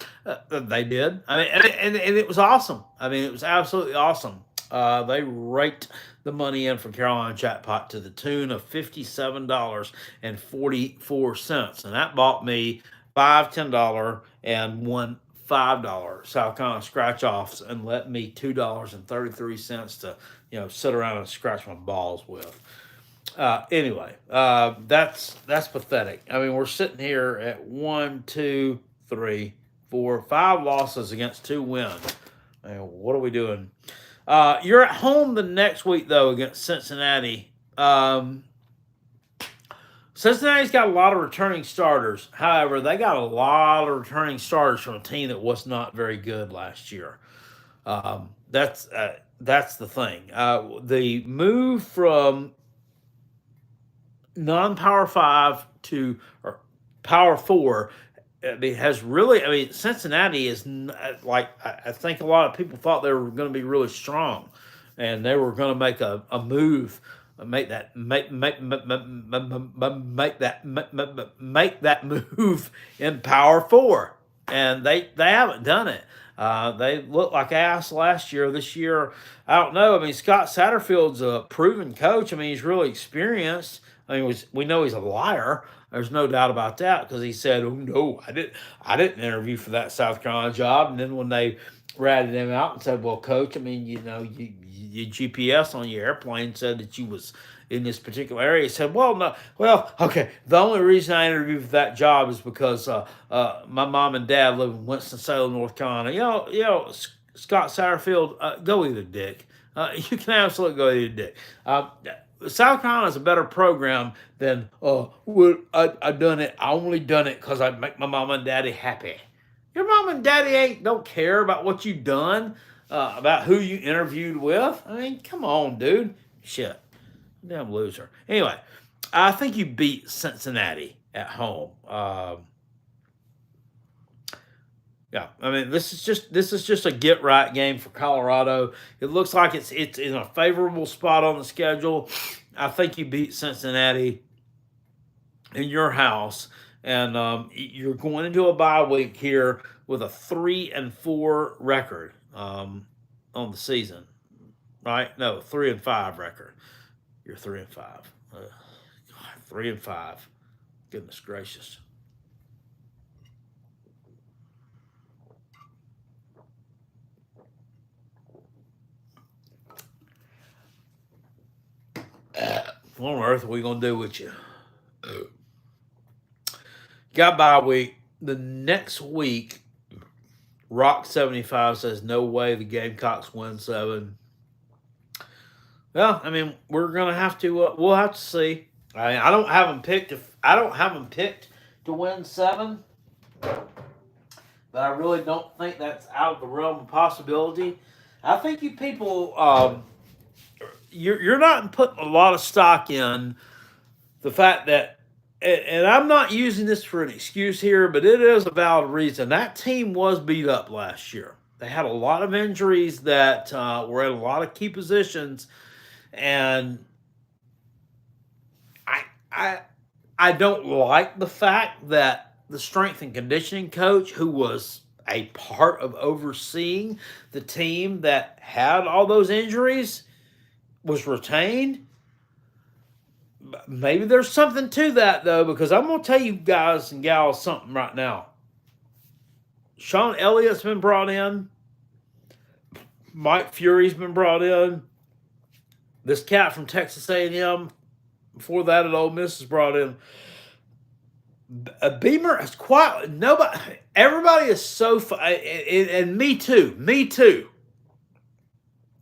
[SPEAKER 1] They did. I mean, and it was awesome. I mean, it was absolutely awesome. They raked the money in for Carolina Jackpot to the tune of $57.44. And that bought me five $10 and one $5 South Carolina scratch offs and let me $2.33 to sit around and scratch my balls with. Anyway, that's pathetic. I mean, we're sitting here at 1, 2, 3, 4, 5 losses against 2 wins. I mean, what are we doing? You're at home the next week though against Cincinnati. Cincinnati's got a lot of returning starters. However, they got a lot of returning starters from a team that was not very good last year. That's the thing. The move from non-power 5 to or power 4 has really. I mean, Cincinnati is like I think a lot of people thought they were going to be really strong, and they were going to make a move. Make that move in power 4, and they haven't done it. They looked like ass last year. This year, I don't know. I mean, Scott Satterfield's a proven coach. I mean, he's really experienced. I mean, we know he's a liar. There's no doubt about that because he said, "Oh no, I didn't interview for that South Carolina job." And then when they ratted him out and said, "Well, coach, I mean, your GPS on your airplane said that you was in this particular area." He said, "Well, no, well, okay. The only reason I interviewed for that job is because my mom and dad live in Winston-Salem, North Carolina." Scott Satterfield, go eat a dick. You can absolutely go eat a dick. South Carolina is a better program than I done it. I only done it because I make my mom and daddy happy. Your mom and daddy don't care about what you done, about who you interviewed with. I mean, come on, dude. Shit, damn loser. Anyway, I think you beat Cincinnati at home. Yeah, I mean this is just a get right game for Colorado. It looks like it's in a favorable spot on the schedule. I think you beat Cincinnati in your house, and you're going into a bye week here with a 3-4 record on the season, right? No, 3-5 record. You're 3-5. 3-5. Goodness gracious. What on earth are we gonna do with you? Got bye week. The next week, Rock 75 says no way the Gamecocks win 7. Well, I mean, we're gonna have to. We'll have to see. I don't have them picked. I don't have them picked to win 7, but I really don't think that's out of the realm of possibility. I think you people. You're not putting a lot of stock in the fact that, and I'm not using this for an excuse here, but it is a valid reason. That team was beat up last year. They had a lot of injuries that were at a lot of key positions, and I don't like the fact that the strength and conditioning coach, who was a part of overseeing the team that had all those injuries, was retained. Maybe there's something to that though, because I'm gonna tell you guys and gals something right now. Sean Elliott's been brought in. Mike Fury's been brought in. This cat from Texas A&M, before that at Ole Miss, is brought in. Beamer is quiet. Nobody, everybody is so, and me too.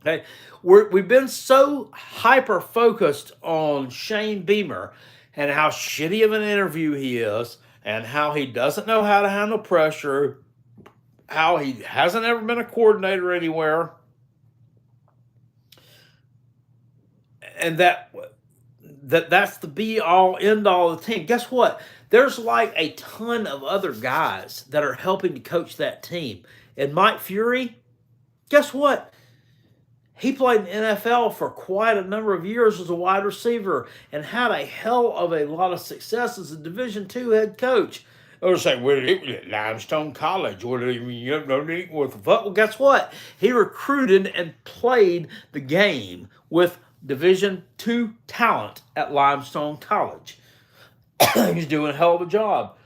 [SPEAKER 1] Okay, we've been so hyper focused on Shane Beamer and how shitty of an interview he is, and how he doesn't know how to handle pressure, how he hasn't ever been a coordinator anywhere, and that's the be all end all of the team. Guess what? There's like a ton of other guys that are helping to coach that team. And Mike Fury, guess what? He played in the NFL for quite a number of years as a wide receiver and had a hell of a lot of success as a Division II head coach. I was like, well, it was at Limestone College. What do you know? What the fuck? Well, guess what? He recruited and played the game with Division II talent at Limestone College. He's doing a hell of a job.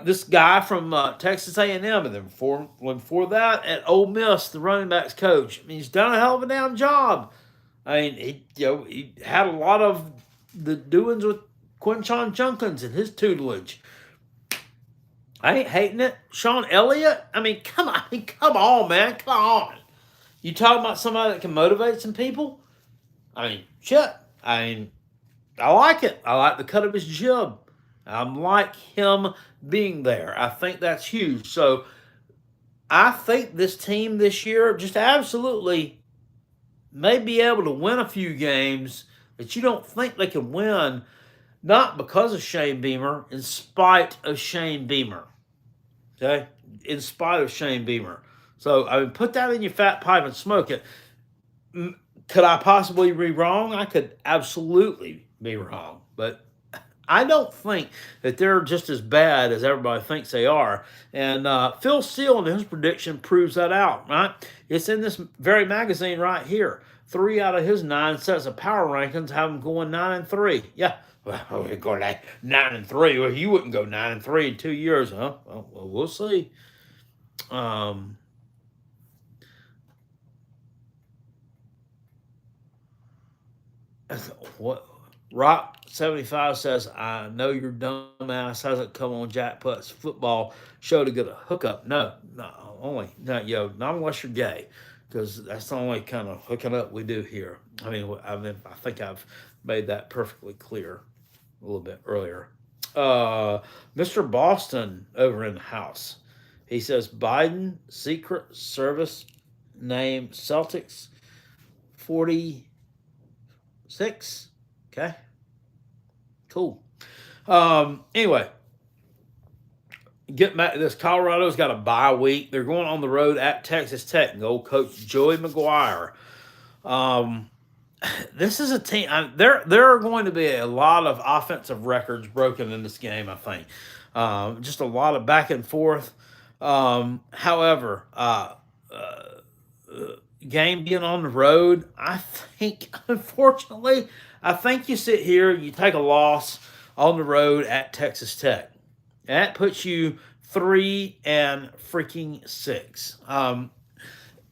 [SPEAKER 1] This guy from Texas A&M, and then before that at Ole Miss, the running backs coach. I mean, he's done a hell of a damn job. I mean, he had a lot of the doings with Quinshon Junkins and his tutelage. I ain't hating it. Sean Elliott. I mean, come on, man, come on. You talking about somebody that can motivate some people? I mean, shit. I mean, I like it. I like the cut of his jib. I like him being there. I think that's huge. So I think this team this year just absolutely may be able to win a few games that you don't think they can win, not because of Shane Beamer, in spite of Shane Beamer. Okay? In spite of Shane Beamer. So, I mean, put that in your fat pipe and smoke it. Could I possibly be wrong? I could absolutely be wrong. But I don't think that they're just as bad as everybody thinks they are. And Phil Steele in his prediction proves that out, right? It's in this very magazine right here. 3 out of his 9 sets of power rankings have them going 9-3. Yeah, well, we're going like 9-3. Well, you wouldn't go 9-3 in 2 years, huh? Well, we'll see. What? Rock 75 says, I know your dumbass hasn't come on Jack Putt's football show to get a hookup. No, not unless you're gay, because that's the only kind of hooking up we do here. I think I've made that perfectly clear a little bit earlier. Mr. Boston over in the house. He says, Biden Secret Service name Celtics 46. Okay. Cool. Anyway, getting back to this, Colorado's got a bye week. They're going on the road at Texas Tech and old coach Joey McGuire. This is a team. There are going to be a lot of offensive records broken in this game, I think. Just a lot of back and forth. However, game being on the road, I think, unfortunately, I think you sit here, you take a loss on the road at Texas Tech. That puts you 3-6.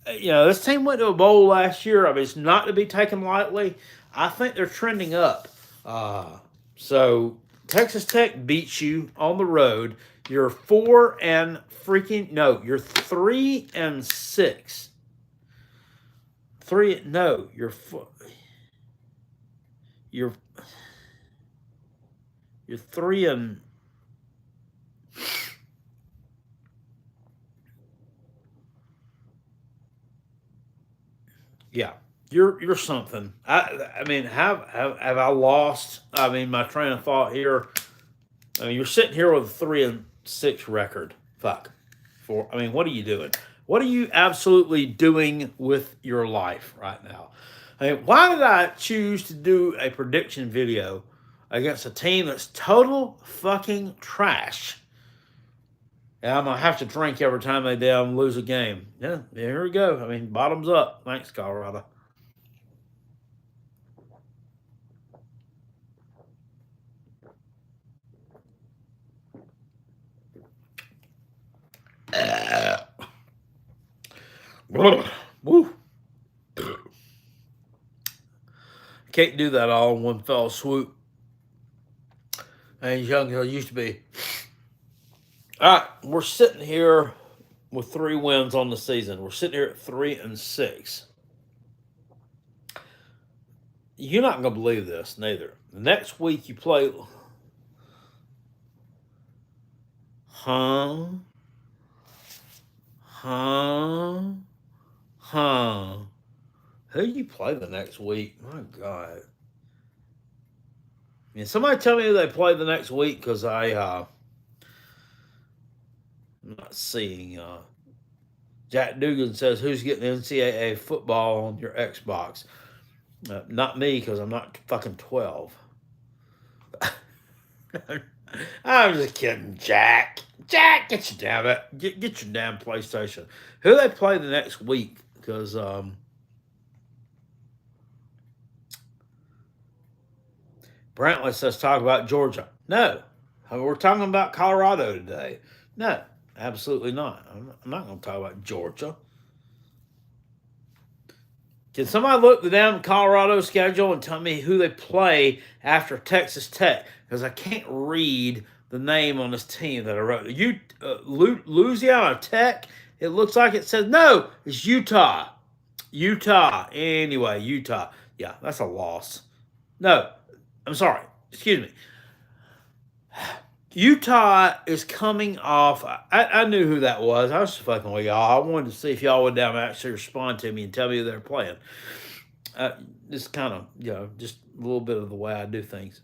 [SPEAKER 1] This team went to a bowl last year. I mean, it's not to be taken lightly. I think they're trending up. So Texas Tech beats you on the road. You're 3-6. You're 3 and yeah, you're something. I mean, have I lost? I mean, my train of thought here. I mean, you're sitting here with a 3-6 record. Fuck. What are you doing? What are you absolutely doing with your life right now? I mean, why did I choose to do a prediction video against a team that's total fucking trash? And I'm going to have to drink every time they damn lose a game. Yeah, here we go. I mean, bottoms up. Thanks, Colorado. Woo. Can't do that all in one fell swoop. I ain't as young as I used to be. All right, we're sitting here with 3 wins on the season. We're sitting here at 3-6. You're not going to believe this, neither. The next week you play. Huh? Huh? Huh? Who do you play the next week? My God. Yeah, somebody tell me who they play the next week because I'm not seeing. Jack Dugan says, "Who's getting NCAA football on your Xbox?" Not me because I'm not fucking 12. I'm just kidding, Jack. Jack, get your damn it. Get your damn PlayStation. Who they play the next week? Because Brantley says talk about Georgia. No, we're talking about Colorado today. No, absolutely not. I'm not going to talk about Georgia. Can somebody look the damn Colorado schedule and tell me who they play after Texas Tech? Because I can't read the name on this team that I wrote. Louisiana Tech. It looks like it says no. It's Utah. Utah. Anyway, Utah. Yeah, that's a loss. No, I'm sorry. Excuse me. Utah is coming off. I knew who that was. I was just fucking with y'all. I wanted to see if y'all would down actually respond to me and tell me who they're playing. Just kind of, just a little bit of the way I do things.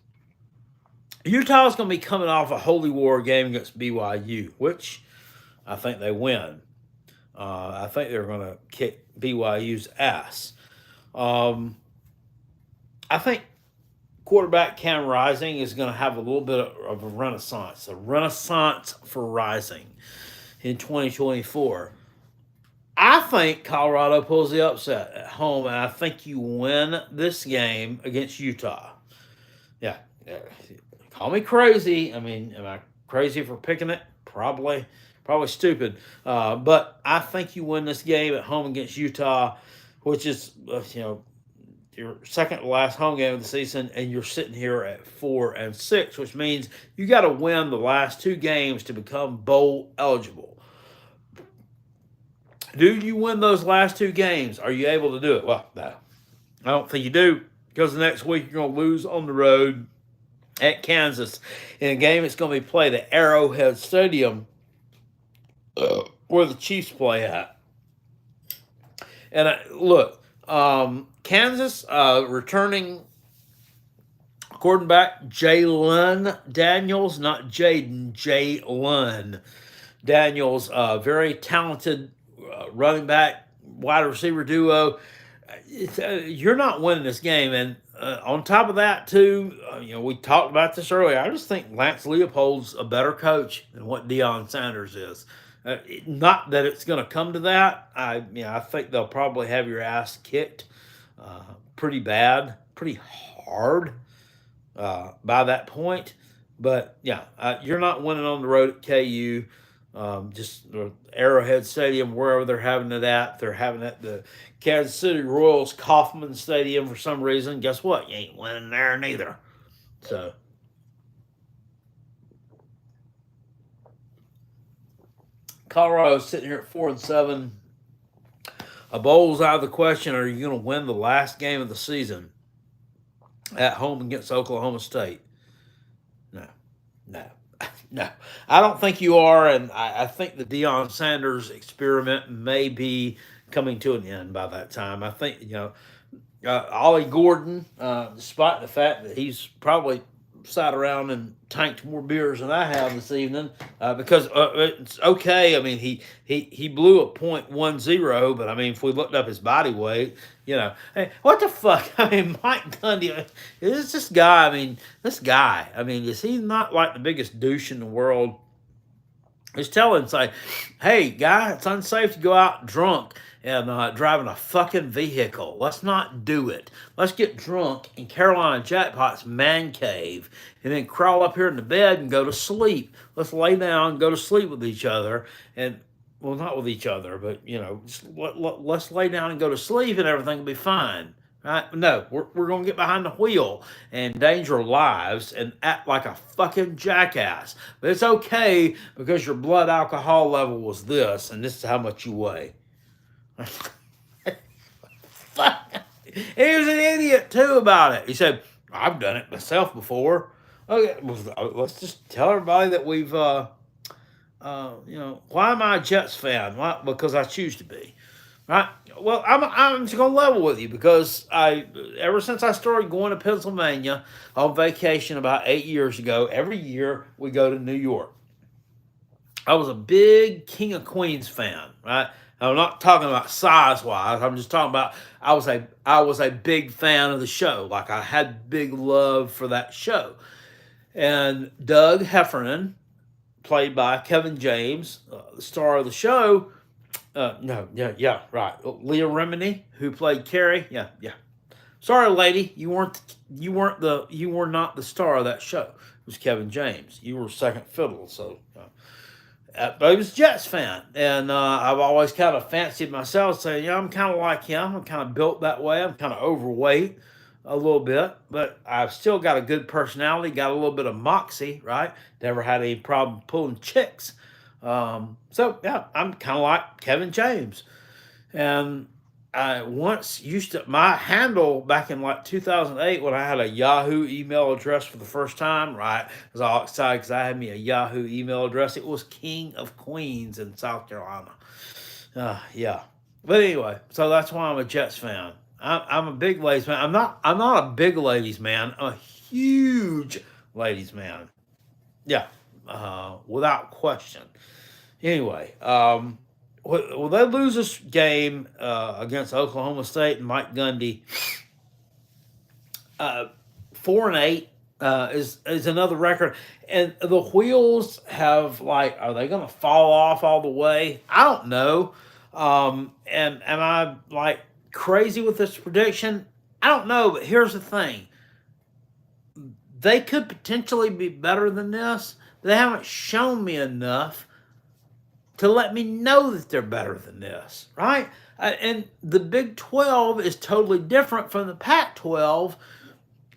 [SPEAKER 1] Utah is going to be coming off a Holy War game against BYU, which I think they win. I think they're going to kick BYU's ass. I think quarterback Cam Rising is going to have a little bit of a renaissance for Rising in 2024. I think Colorado pulls the upset at home, and I think you win this game against Utah. Yeah. Call me crazy. I mean, am I crazy for picking it? Probably stupid. But I think you win this game at home against Utah, which is, your second to last home game of the season, and you're sitting here at 4-6, which means you got to win the last two games to become bowl eligible. Do you win those last two games? Are you able to do it? Well, no. I don't think you do, because the next week you're going to lose on the road at Kansas in a game that's going to be played at Arrowhead Stadium, where the Chiefs play at. And look, Kansas returning quarterback Jalen Daniels, not Jaden, Jalen Daniels, very talented running back, wide receiver duo. You're not winning this game. And on top of that, too, we talked about this earlier. I just think Lance Leopold's a better coach than what Deion Sanders is. Not that it's going to come to that. I think they'll probably have your ass kicked pretty bad, pretty hard by that point. But, you're not winning on the road at KU. Just Arrowhead Stadium, wherever they're having it at. They're having it at the Kansas City Royals Kauffman Stadium for some reason. Guess what? You ain't winning there neither. So, Colorado's sitting here at 4-7. A bowl's out of the question. Are you going to win the last game of the season at home against Oklahoma State? No. No, I don't think you are, and I think the Deion Sanders experiment may be coming to an end by that time. I think, Ollie Gordon, despite the fact that he's probably sat around and tanked more beers than I have this evening, because it's okay. I mean, he blew a .10, but I mean, if we looked up his body weight, hey, what the fuck? I mean, Mike Gundy, is this guy? I mean, is he not like the biggest douche in the world? Just tell him, say, hey, guy, it's unsafe to go out drunk and driving a fucking vehicle. Let's not do it. Let's get drunk in Carolina Jackpot's man cave and then crawl up here in the bed and go to sleep. Let's lay down and go to sleep with each other. And, well, not with each other, but, just let's lay down and go to sleep and everything will be fine. Right? No, we're going to get behind the wheel and endanger lives and act like a fucking jackass. But it's okay because your blood alcohol level was this, and this is how much you weigh. Fuck. He was an idiot, too, about it. He said, I've done it myself before. Okay, let's just tell everybody that we've why am I a Jets fan? Why? Because I choose to be. Right. Well, I'm just gonna level with you because ever since I started going to Pennsylvania on vacation about 8 years ago, every year we go to New York. I was a big King of Queens fan, right? I'm not talking about size wise. I'm just talking about I was a big fan of the show. Like I had big love for that show. And Doug Heffernan, played by Kevin James, the star of the show. No, yeah, yeah, right. Leah Remini, who played Carrie. Yeah, yeah. Sorry, lady, you were not the star of that show. It was Kevin James. You were second fiddle. So but he was a Jets fan, and I've always kind of fancied myself, saying, yeah, I'm kind of like him. I'm kind of built that way. I'm kind of overweight a little bit, but I've still got a good personality, got a little bit of moxie, right? Never had any problem pulling chicks. So yeah, I'm kind of like Kevin James, and I once used to my handle back in like 2008 when I had a Yahoo email address for the first time. Right, I was all excited because I had me a Yahoo email address. It was King of Queens in South Carolina. Yeah, but anyway, so that's why I'm a Jets fan. I'm a big ladies man. I'm not a big ladies man. I'm a huge ladies man. Yeah, without question. Anyway, will they lose this game against Oklahoma State and Mike Gundy? Uh, 4-8 is another record, and the wheels have like, are they going to fall off all the way? I don't know. And am I like crazy with this prediction? I don't know, but here's the thing: they could potentially be better than this. They haven't shown me enough to let me know that they're better than this, right? And the Big 12 is totally different from the Pac 12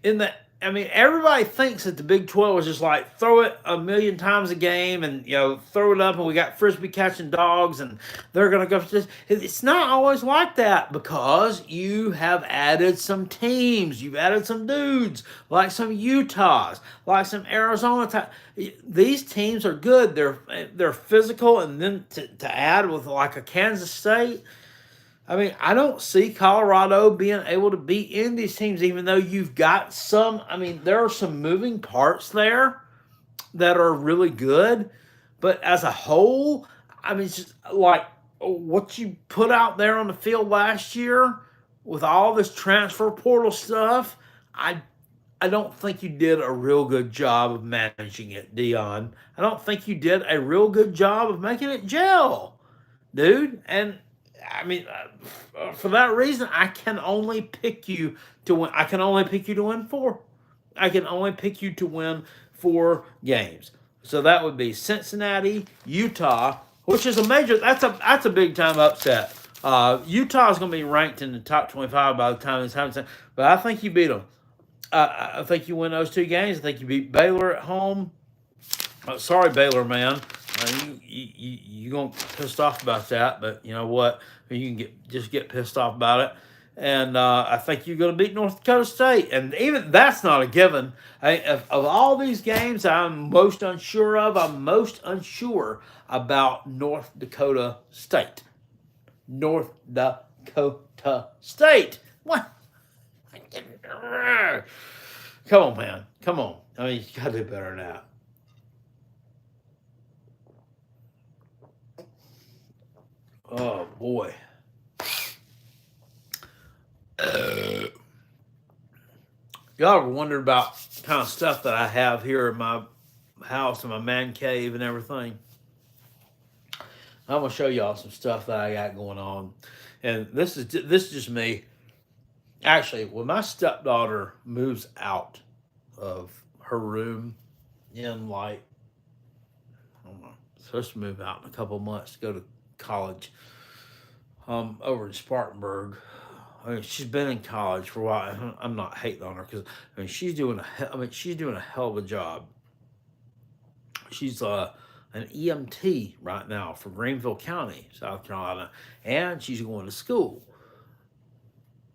[SPEAKER 1] in that, I mean, everybody thinks that the Big 12 is just like throw it a million times a game and, throw it up and we got frisbee catching dogs and they're going to go for this. It's not always like that because you have added some teams. You've added some dudes like some Utahs, like some Arizona. These teams are good. They're physical, and then to add with like a Kansas State, I mean, I don't see Colorado being able to beat any of these teams, even though you've got some. I mean, there are some moving parts there that are really good, but as a whole, I mean, it's just like what you put out there on the field last year with all this transfer portal stuff. I I don't think you did a real good job of managing it, Dion. I don't think you did a real good job of making it gel, dude. And I mean, for that reason, I can only pick you to win. I can only pick you to win four. I can only pick you to win 4 games. So that would be Cincinnati, Utah, which is a major. That's a big time upset. Utah is going to be ranked in the top 25 by the time this happens. But I think you beat them. I think you win those 2 games. I think you beat Baylor at home. Sorry, Baylor, man. You gonna be pissed off about that, but you know what? You can just get pissed off about it. And I think you're going to beat North Dakota State, and even that's not a given. Of all these games, I'm most unsure of. I'm most unsure about North Dakota State. North Dakota State. What? Come on, man. Come on. I mean, you got to do better than that. Oh boy. Y'all ever wondered about kind of stuff that I have here in my house, in my man cave and everything? I'm gonna show y'all some stuff that I got going on, and this is just me. Actually, when my stepdaughter moves out of her room in like, I don't know, supposed to move out in a couple of months to go to college, over in Spartanburg. I mean, she's been in college for a while. I'm not hating on her because I mean she's doing a hell of a job. She's an EMT right now for Greenville County, South Carolina, and she's going to school.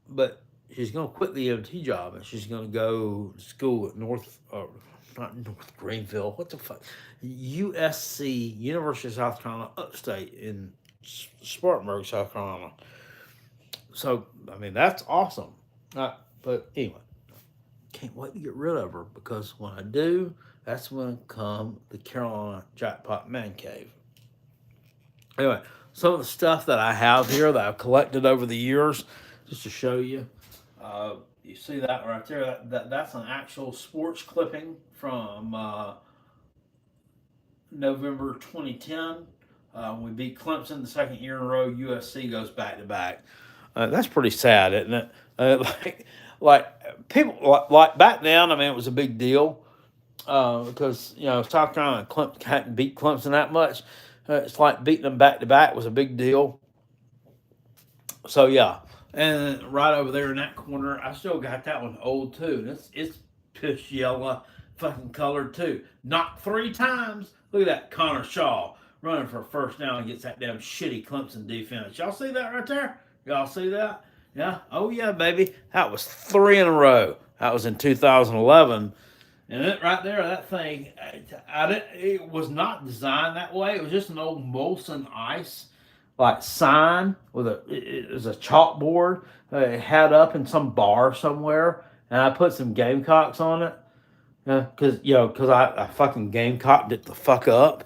[SPEAKER 1] But she's going to quit the EMT job and she's going to go to school at not North Greenville. What the fuck? USC, University of South Carolina, upstate in Spartanburg, South Carolina. So, I mean, that's awesome. But anyway, can't wait to get rid of her because when I do, that's when come the Carolina Jackpot Man Cave. Anyway, some of the stuff that I have here that I've collected over the years, just to show you. You see that right there? That's an actual sports clipping from November 2010. We beat Clemson the second year in a row. USC goes back to back. That's pretty sad, isn't it? Like people like back then. I mean, it was a big deal because South Carolina hadn't beat Clemson that much. It's like beating them back to back was a big deal. So yeah, and right over there in that corner, I still got that one old too. It's piss yellow, fucking colored too. Knocked 3 times. Look at that, Connor Shaw running for a first down and gets that damn shitty Clemson defense. Y'all see that right there? Y'all see that? Yeah. Oh yeah, baby. That was 3 in a row. That was in 2011. And it right there, that thing, it was not designed that way. It was just an old Molson Ice like sign with it was a chalkboard it had up in some bar somewhere, and I put some Gamecocks on it because I fucking Gamecocked it the fuck up.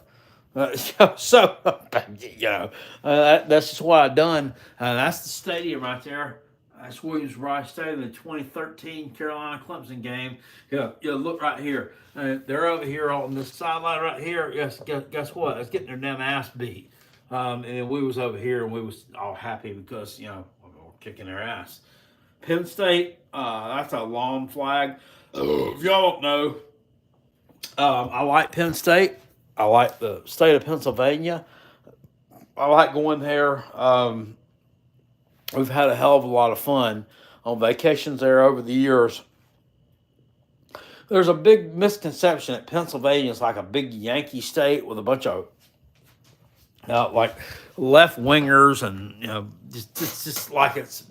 [SPEAKER 1] So that's just what I done. That's the stadium right there. That's Williams Rice Stadium, the 2013 Carolina Clemson game. Look right here. They're over here on this sideline right here. Yes, guess what? It's getting their damn ass beat. And then we was over here and we was all happy because, we're kicking their ass. Penn State, that's a long flag. If y'all don't know, I like Penn State. I like the state of Pennsylvania. I like going there. We've had a hell of a lot of fun on vacations there over the years. There's a big misconception that Pennsylvania is like a big Yankee state with a bunch of like left wingers and just like it's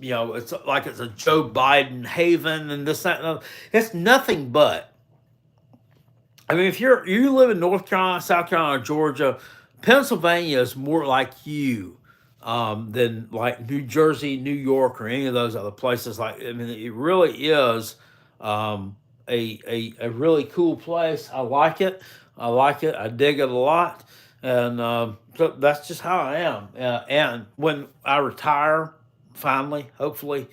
[SPEAKER 1] like it's a Joe Biden haven and this that and other. It's nothing but. I mean, if you live in North Carolina, South Carolina, Georgia, Pennsylvania is more like you than like New Jersey, New York, or any of those other places. Like, I mean, it really is a really cool place. I like it. I dig it a lot, and so that's just how I am. And when I retire, finally, hopefully,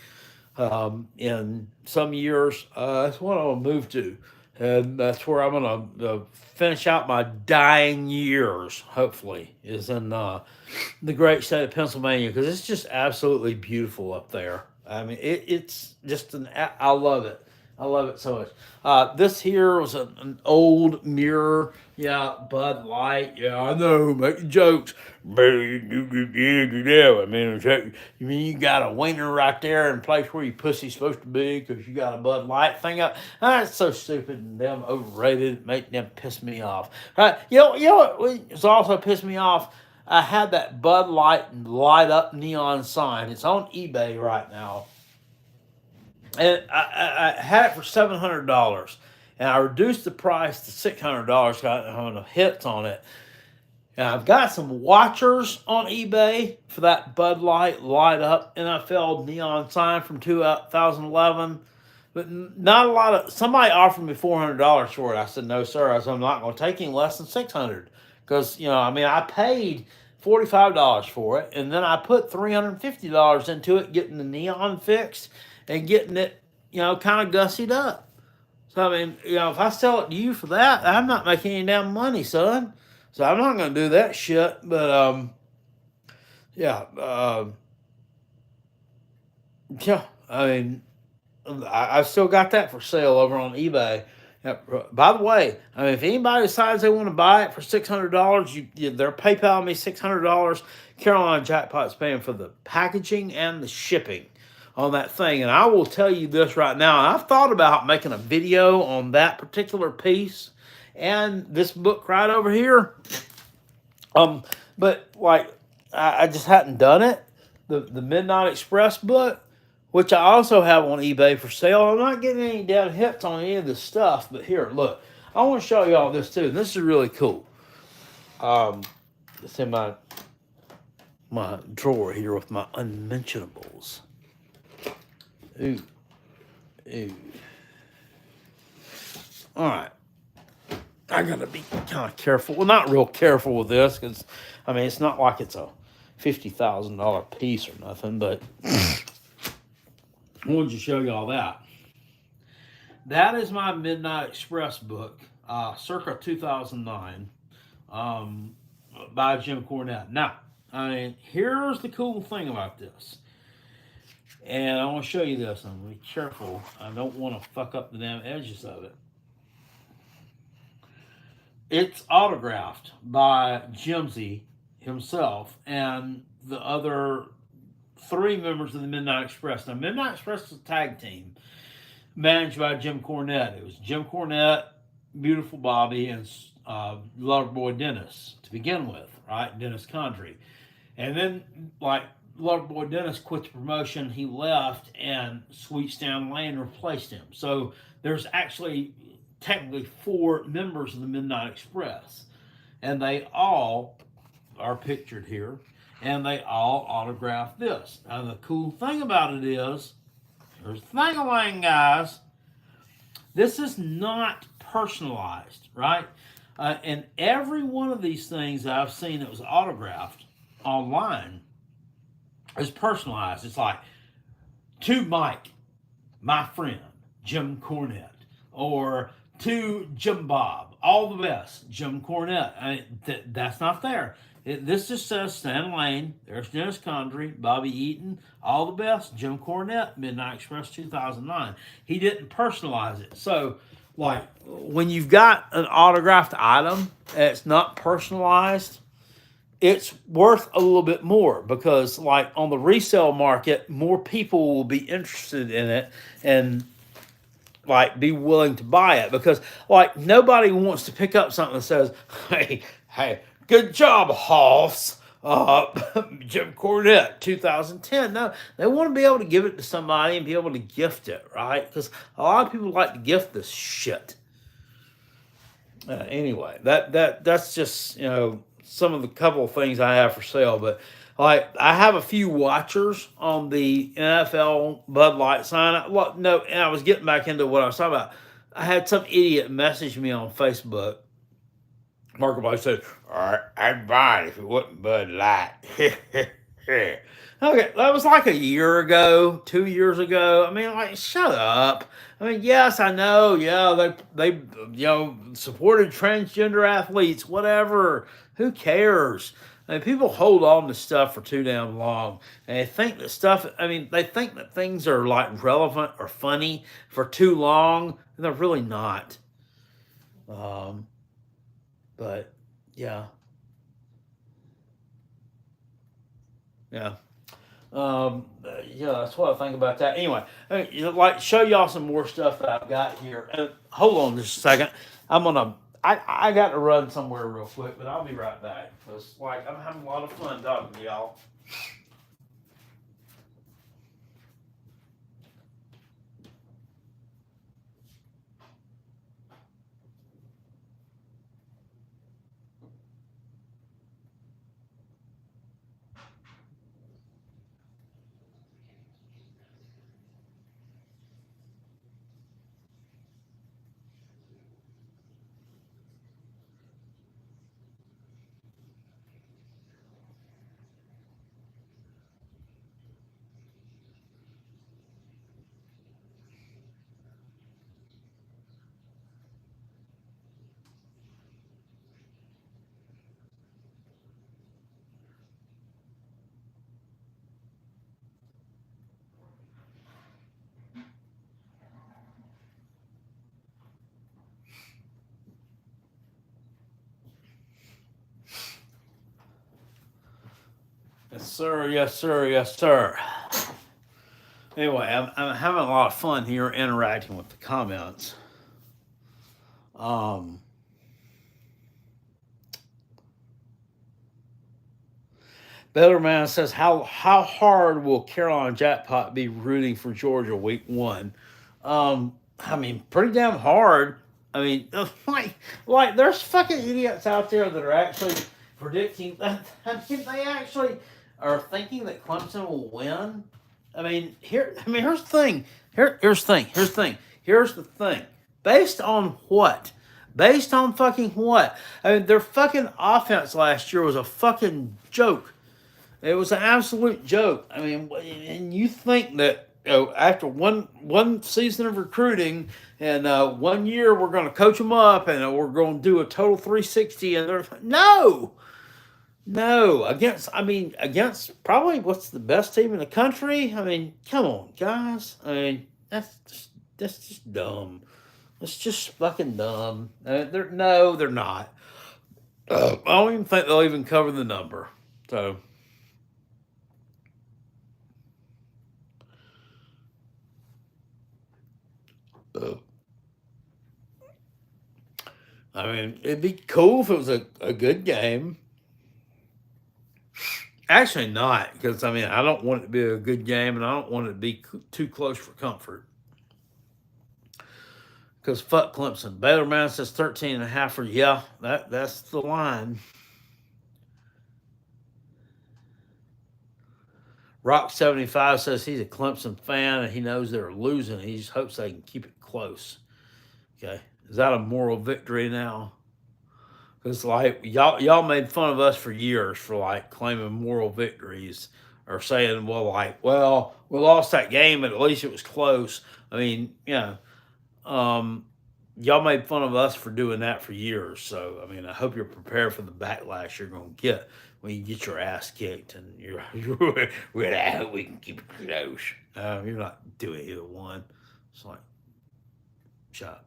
[SPEAKER 1] in some years, that's what I'm gonna move to. And that's where I'm going to finish out my dying years, hopefully, is in the great state of Pennsylvania, because it's just absolutely beautiful up there. I mean, it's just I love it. I love it so much. This here was an old mirror. Yeah, Bud Light. Yeah, I know, making jokes. Yeah, I mean, you got a wiener right there in the place where your pussy's supposed to be because you got a Bud Light thing up. That's so stupid and damn overrated. It make them piss me off. Right? You know what? It's also pissed me off. I had that Bud Light light up neon sign. It's on eBay right now. And I had it for $700, and I reduced the price to $600. Got on hits on it. And I've got some watchers on eBay for that Bud Light light up NFL neon sign from 2011, but not a lot of. Somebody offered me $400 for it. I said no, sir. I said I'm not going to take any less than $600 because I paid $45 for it, and then I put $350 into it, getting the neon fixed and getting it, kind of gussied up. So, I mean, if I sell it to you for that, I'm not making any damn money, son. So I'm not going to do that shit. But, yeah. I mean, I've still got that for sale over on eBay. By the way, I mean, if anybody decides they want to buy it for $600, they're PayPal me $600. Carolina Jackpot's paying for the packaging and the shipping on that thing. And I will tell you this right now. I've thought about making a video on that particular piece and this book right over here. But like I just hadn't done it. The Midnight Express book, which I also have on eBay for sale. I'm not getting any damn hits on any of this stuff. But here, look. I want to show y'all this too. This is really cool. It's in my drawer here with my unmentionables. Ooh, ooh. All right. I gotta be kind of careful. Well, not real careful with this because, I mean, it's not like it's a $50,000 piece or nothing. But I wanted to show y'all that. That is my Midnight Express book, circa 2009, by Jim Cornette. Now, I mean, here's the cool thing about this. And I want to show you this. I'm going to be careful. I don't want to fuck up the damn edges of it. It's autographed by Jimsy himself and the other 3 members of the Midnight Express. Now, Midnight Express is a tag team managed by Jim Cornette. It was Jim Cornette, Beautiful Bobby, and Loverboy Dennis to begin with, right? Dennis Condrey. And then, like, Loverboy Dennis quit the promotion, he left, and Sweet Stan Lane replaced him. So there's actually technically 4 members of the Midnight Express. And they all are pictured here, and they all autograph this. Now, the cool thing about it is, there's the thing, guys, this is not personalized, right? And every one of these things that I've seen that was autographed online is personalized. It's like, to Mike, my friend, Jim Cornette, or to Jim Bob, all the best, Jim Cornette. I mean, that's not there. This just says Stan Lane, there's Dennis Condrey, Bobby Eaton, all the best, Jim Cornette, Midnight Express 2009. He didn't personalize it. So, like, when you've got an autographed item that's not personalized, it's worth a little bit more because, like, on the resale market, more people will be interested in it and, like, be willing to buy it because, like, nobody wants to pick up something that says, hey, good job, Hoffs. Jim Cornette, 2010. No, they want to be able to give it to somebody and be able to gift it, right? Because a lot of people like to gift this shit. Anyway, that's just, some of the couple of things I have for sale. But, like, I have a few watchers on the NFL Bud Light sign. And I was getting back into what I was talking about. I had some idiot message me on Facebook. Markiplier said, all right, I'd buy it if it wasn't Bud Light. Okay, that was like a year ago, 2 years ago. I mean, like, shut up. I mean, yes, I know. Yeah, they supported transgender athletes, whatever. Who cares? I mean, people hold on to stuff for too damn long. And they think they think that things are, like, relevant or funny for too long. And they're really not. But, yeah. Yeah. That's what I think about that. Anyway, like, show y'all some more stuff that I've got here. Hold on just a second. I got to run somewhere real quick, but I'll be right back. Because, like, I'm having a lot of fun talking to y'all. Yes, sir. Yes, sir. Yes, sir. Anyway, I'm having a lot of fun here interacting with the comments. Better Man says, how hard will Carolina Jackpot be rooting for Georgia week 1? I mean, pretty damn hard. I mean, like there's fucking idiots out there that are actually predicting that. I mean, they actually are thinking that Clemson will win. I mean, here's the thing. Here's the thing. Here's the thing. Here's the thing. Based on what? Based on fucking what? I mean, their fucking offense last year was a fucking joke. It was an absolute joke. I mean, and you think that after one season of recruiting and 1 year we're going to coach them up and we're going to do a total 360 and they're no against probably what's the best team in the country. I mean, come on, guys. I mean, that's just dumb. It's just fucking dumb. They're not. I don't even think they'll even cover the number. So. I mean, it'd be cool if it was a good game. Actually, not, because I mean, I don't want it to be a good game and I don't want it to be too close for comfort. Because fuck Clemson. Baylor Man says 13.5 for, yeah, that's the line. Rock75 says he's a Clemson fan and he knows they're losing. He just hopes they can keep it close. Okay. Is that a moral victory now? Because like y'all made fun of us for years for like claiming moral victories or saying, well, we lost that game, but at least it was close. I mean, y'all made fun of us for doing that for years. So I mean, I hope you're prepared for the backlash you're going to get when you get your ass kicked and I hope we can keep it close. You're not doing either one. It's like, shut up.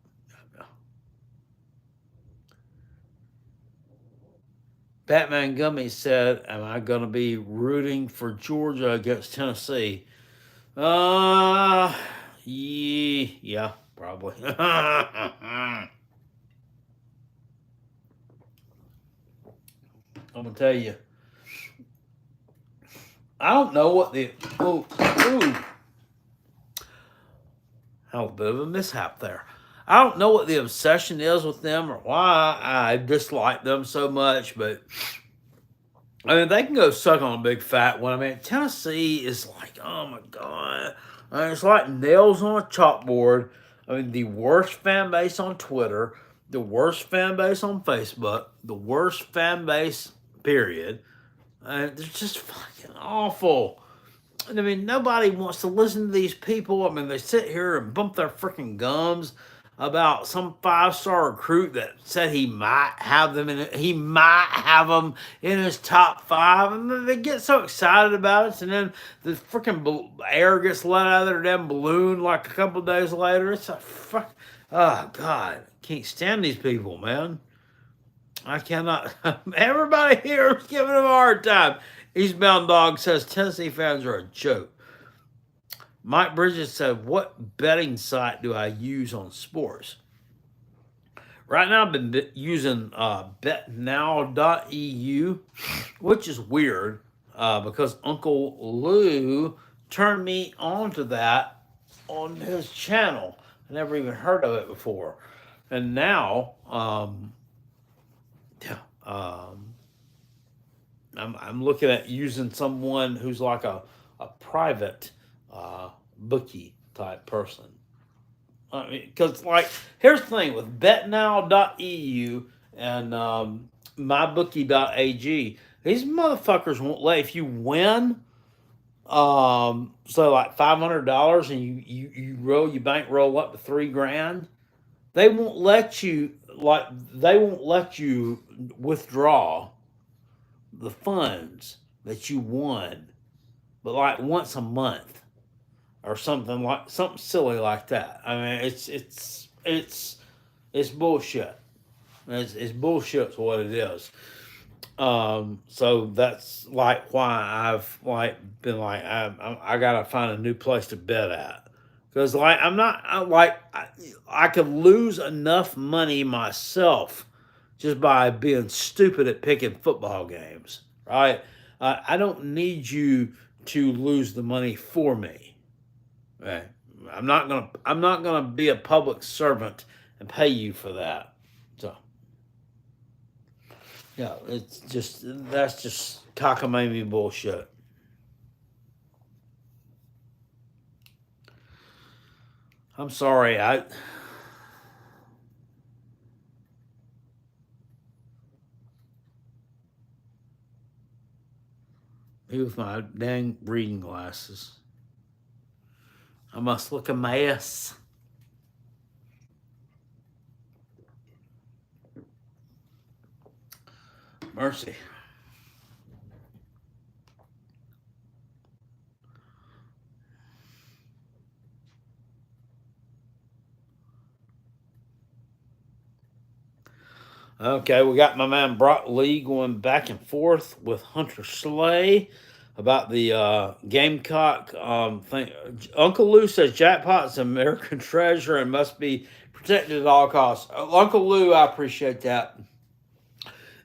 [SPEAKER 1] Batman Gummy said, "Am I going to be rooting for Georgia against Tennessee?" Yeah, probably. I'm gonna tell you. I don't know what the how a bit of a mishap there. I don't know what the obsession is with them or why I dislike them so much, but I mean, they can go suck on a big fat one. I mean, Tennessee is like, oh my God. I mean, it's like nails on a chalkboard. I mean, the worst fan base on Twitter, the worst fan base on Facebook, the worst fan base, period. They're just fucking awful. I mean, nobody wants to listen to these people. I mean, they sit here and bump their freaking gums about some 5-star recruit that said he might have them in his top 5, and then they get so excited about it, and then the freaking air gets let out of their damn balloon like a couple days later. It's a fuck. Oh God, can't stand these people, man. I cannot. Everybody here is giving him a hard time. Eastbound Dog says Tennessee fans are a joke. Mike Bridges said, "What betting site do I use on sports?" Right now, I've been using betnow.eu, which is weird because Uncle Lou turned me on to that on his channel. I never even heard of it before. And now, I'm looking at using someone who's like a private bookie type person. I mean, because like, here's the thing with betnow.eu and mybookie.ag, these motherfuckers won't let, if you win, so like $500 and you bankroll up to $3,000, they won't let you withdraw the funds that you won, but like once a month or something silly like that. I mean, it's bullshit. It's bullshit. What it is. So that's like why I've like been like I gotta find a new place to bet at, because like I could lose enough money myself just by being stupid at picking football games, right? I don't need you to lose the money for me. Right. I'm not gonna be a public servant and pay you for that. So, yeah, that's just cockamamie bullshit. I'm sorry. Me with my dang reading glasses. I must look a mess. Mercy. Okay, we got my man Brock Lee going back and forth with Hunter Slay about the Gamecock thing. Uncle Lou says jackpot's an American treasure and must be protected at all costs. Uncle Lou, I appreciate that.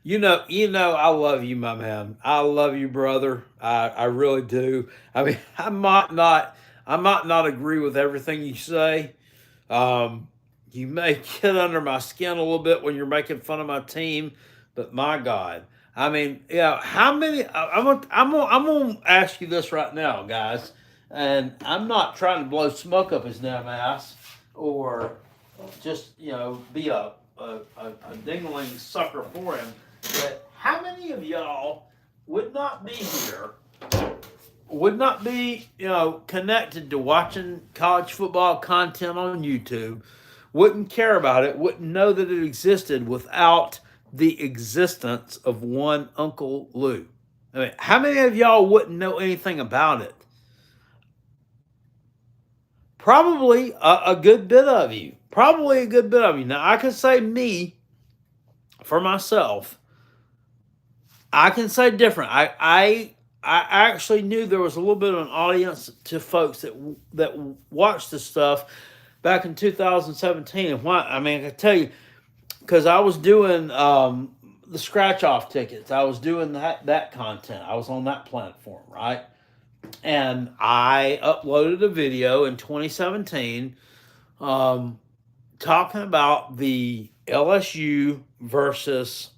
[SPEAKER 1] I love you, my man. I love you, brother. I really do. I mean, I might not agree with everything you say. Um, you may get under my skin a little bit when you're making fun of my team, but my God, I mean, yeah, how many? I'm gonna ask you this right now, guys, and I'm not trying to blow smoke up his damn ass or just be a dingling sucker for him. But how many of y'all would not be here, would not be, connected to watching college football content on YouTube, wouldn't care about it, wouldn't know that it existed without the existence of one Uncle Lou? I mean, how many of y'all wouldn't know anything about it? Probably a good bit of you. Probably a good bit of you. Now, I can say me, for myself, I can say different. I actually knew there was a little bit of an audience to folks that watched this stuff back in 2017. And why? I mean, I can tell you because I was doing the scratch off tickets. I was doing that content. I was on that platform, right? And I uploaded a video in 2017 um, talking about the LSU versus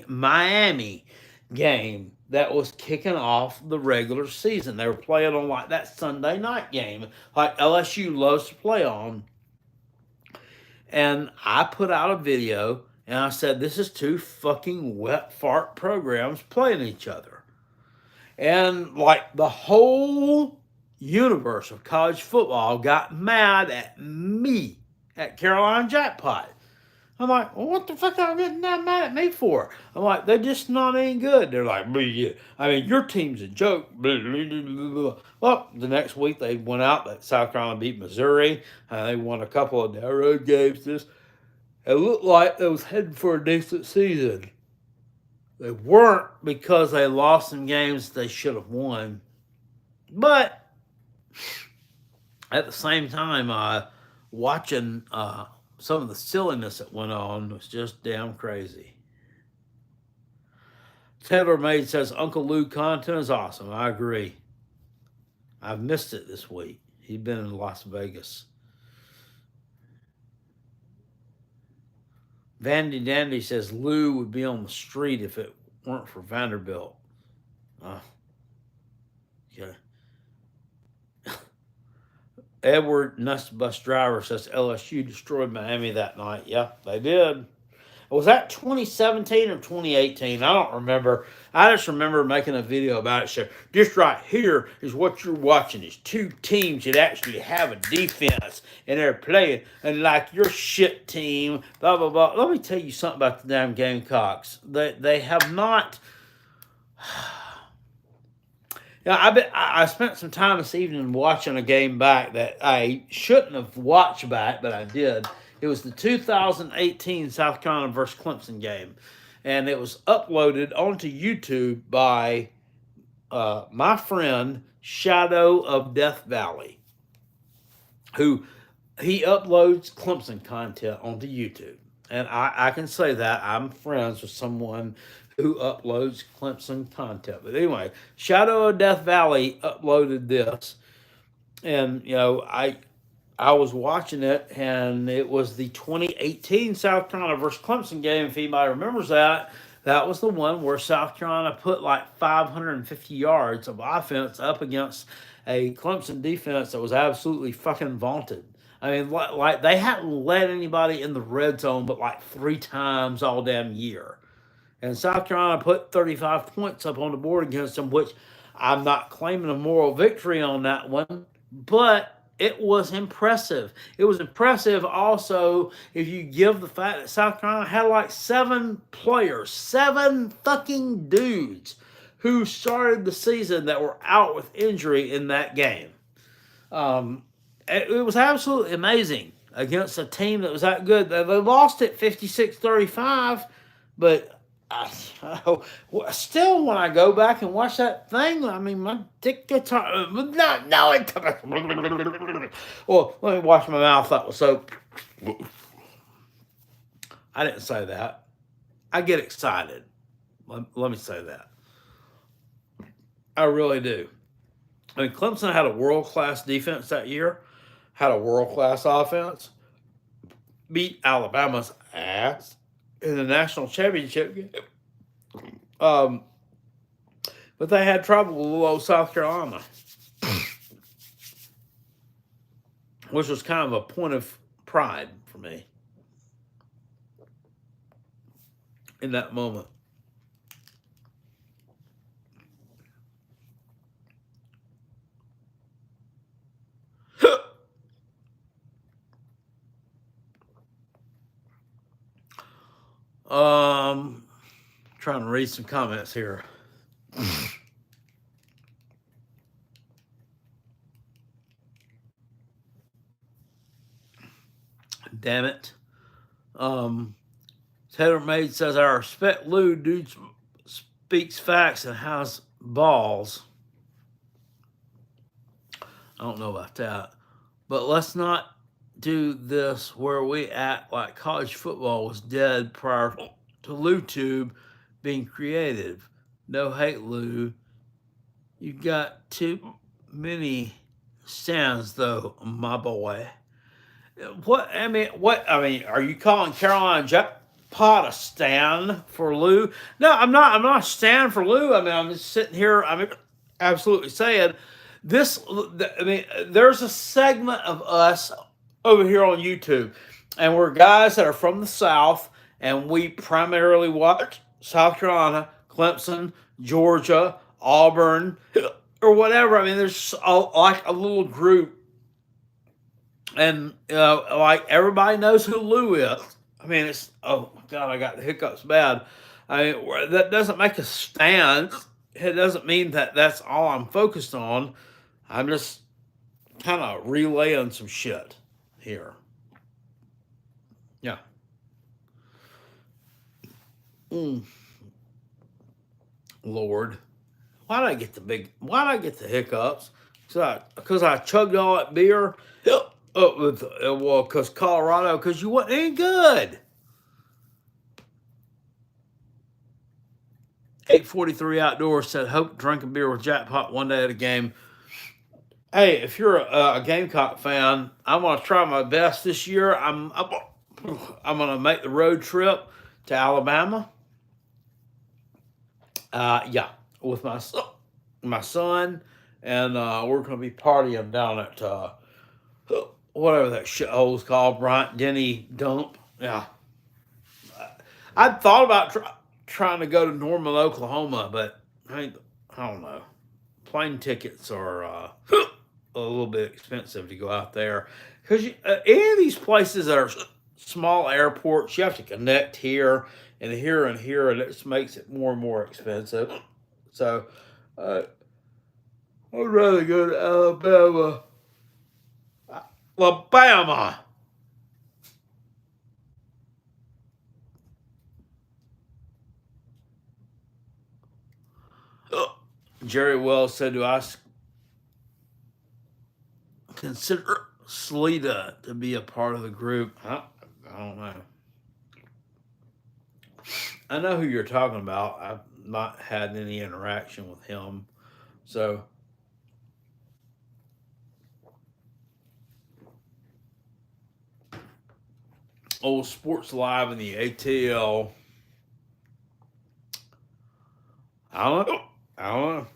[SPEAKER 1] Miami game that was kicking off the regular season. They were playing on like that Sunday night game, like LSU loves to play on. And I put out a video and I said, this is two fucking wet fart programs playing each other. And like the whole universe of college football got mad at me at Carolina Jackpot. I'm like, well, what the fuck are you getting that mad at me for? I'm like, they're just not any good. They're like, bleh. I mean, your team's a joke. Blah, blah, blah, blah. Well, the next week they went out that South Carolina beat Missouri. They won a couple of their road games. It looked like they was heading for a decent season. They weren't because they lost some games they should have won. But at the same time, watching some of the silliness that went on was just damn crazy. Taylor Maid says Uncle Lou content is awesome. I agree. I've missed it this week. He's been in Las Vegas. Vandy Dandy says Lou would be on the street if it weren't for Vanderbilt. Okay. Edward Nuts Bus Driver says LSU destroyed Miami that night. Yeah, they did. Was that 2017 or 2018? I don't remember. I just remember making a video about it. So this right here is what you're watching. Is two teams that actually have a defense and they're playing. And like your shit team, blah, blah, blah. Let me tell you something about the damn Gamecocks. They have not... Yeah, I spent some time this evening watching a game back that I shouldn't have watched back, but I did. It was the 2018 South Carolina versus Clemson game, and it was uploaded onto YouTube by my friend Shadow of Death Valley, who he uploads Clemson content onto YouTube. And I can say that I'm friends with someone who uploads Clemson content. But anyway, Shadow of Death Valley uploaded this. And, I was watching it, and it was the 2018 South Carolina versus Clemson game. If anybody remembers that, that was the one where South Carolina put like 550 yards of offense up against a Clemson defense that was absolutely fucking vaunted. I mean, like they hadn't led anybody in the red zone but like 3 times all damn year. And South Carolina put 35 points up on the board against them, which I'm not claiming a moral victory on that one, but it was impressive. It was impressive also if you give the fact that South Carolina had like 7 players, 7 fucking dudes who started the season that were out with injury in that game. It was absolutely amazing against a team that was that good. They lost it 56-35, but still, when I go back and watch that thing, I mean, my dick gets hard. No, it. Well, let me wash my mouth out with soap. I didn't say that. I get excited. Let me say that. I really do. I mean, Clemson had a world class defense that year, had a world class offense, beat Alabama's ass in the national championship game. But they had trouble with low South Carolina, which was kind of a point of pride for me in that moment. Trying to read some comments here. Damn it. Taylor Maid says, I respect Lou. Dude speaks facts and has balls. I don't know about that. But let's not do this where we act like college football was dead prior to LouTube being creative. No hate, Lou. You got too many stands, though, my boy. What I mean, are you calling Carolina Jackpot a stand for Lou? No, I'm not. I'm not a stand for Lou. I mean, I'm just sitting here. I mean, absolutely saying this. I mean, there's a segment of us over here on YouTube, and we're guys that are from the South, and we primarily watch South Carolina, Clemson, Georgia, Auburn, or whatever. I mean, there's like a little group, and like everybody knows who Lou is. I mean, it's oh god, I got the hiccups bad. I mean, that doesn't make a stand. It doesn't mean that that's all I'm focused on. I'm just kind of relaying some shit here. Yeah. Mm, Lord, why did I get the Why did I get the hiccups? Because I chugged all that beer. Well, because Colorado, because you wasn't any good. 843 Outdoors said, hope drinking beer with Jackpot one day at a game. Hey, if you're a Gamecock fan, I'm going to try my best this year. I'm going to make the road trip to Alabama. Yeah, with my son, and we're going to be partying down at whatever that shithole's called, Bryant Denny Dump. Yeah, I'd thought about trying to go to Norman, Oklahoma, but I don't know. Plane tickets are a little bit expensive to go out there because any of these places that are small airports, you have to connect here and here and here, and it just makes it more and more expensive. So I'd rather go to Alabama. Alabama. Jerry Wells said, do I consider Sleeta to be a part of the group? I don't know. I know who you're talking about. I've not had any interaction with him. So old Sports Live in the ATL. I don't know. I don't know.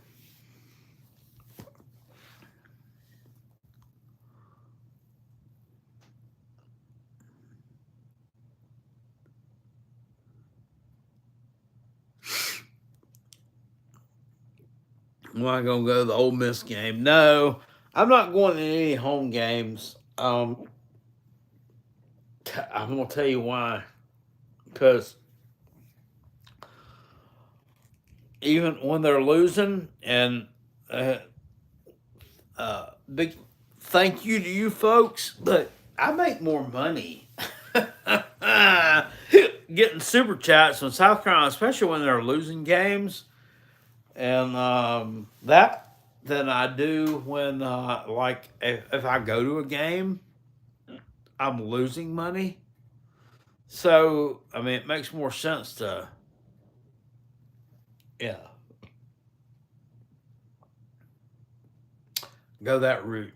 [SPEAKER 1] Am I gonna go to the Ole Miss game? No, I'm not going to any home games. I'm gonna tell you why. Because even when they're losing, and uh, big thank you to you folks, but I make more money getting super chats from South Carolina, especially when they're losing games, and that than I do when like if I go to a game, I'm losing money. So I mean, it makes more sense to yeah go that route.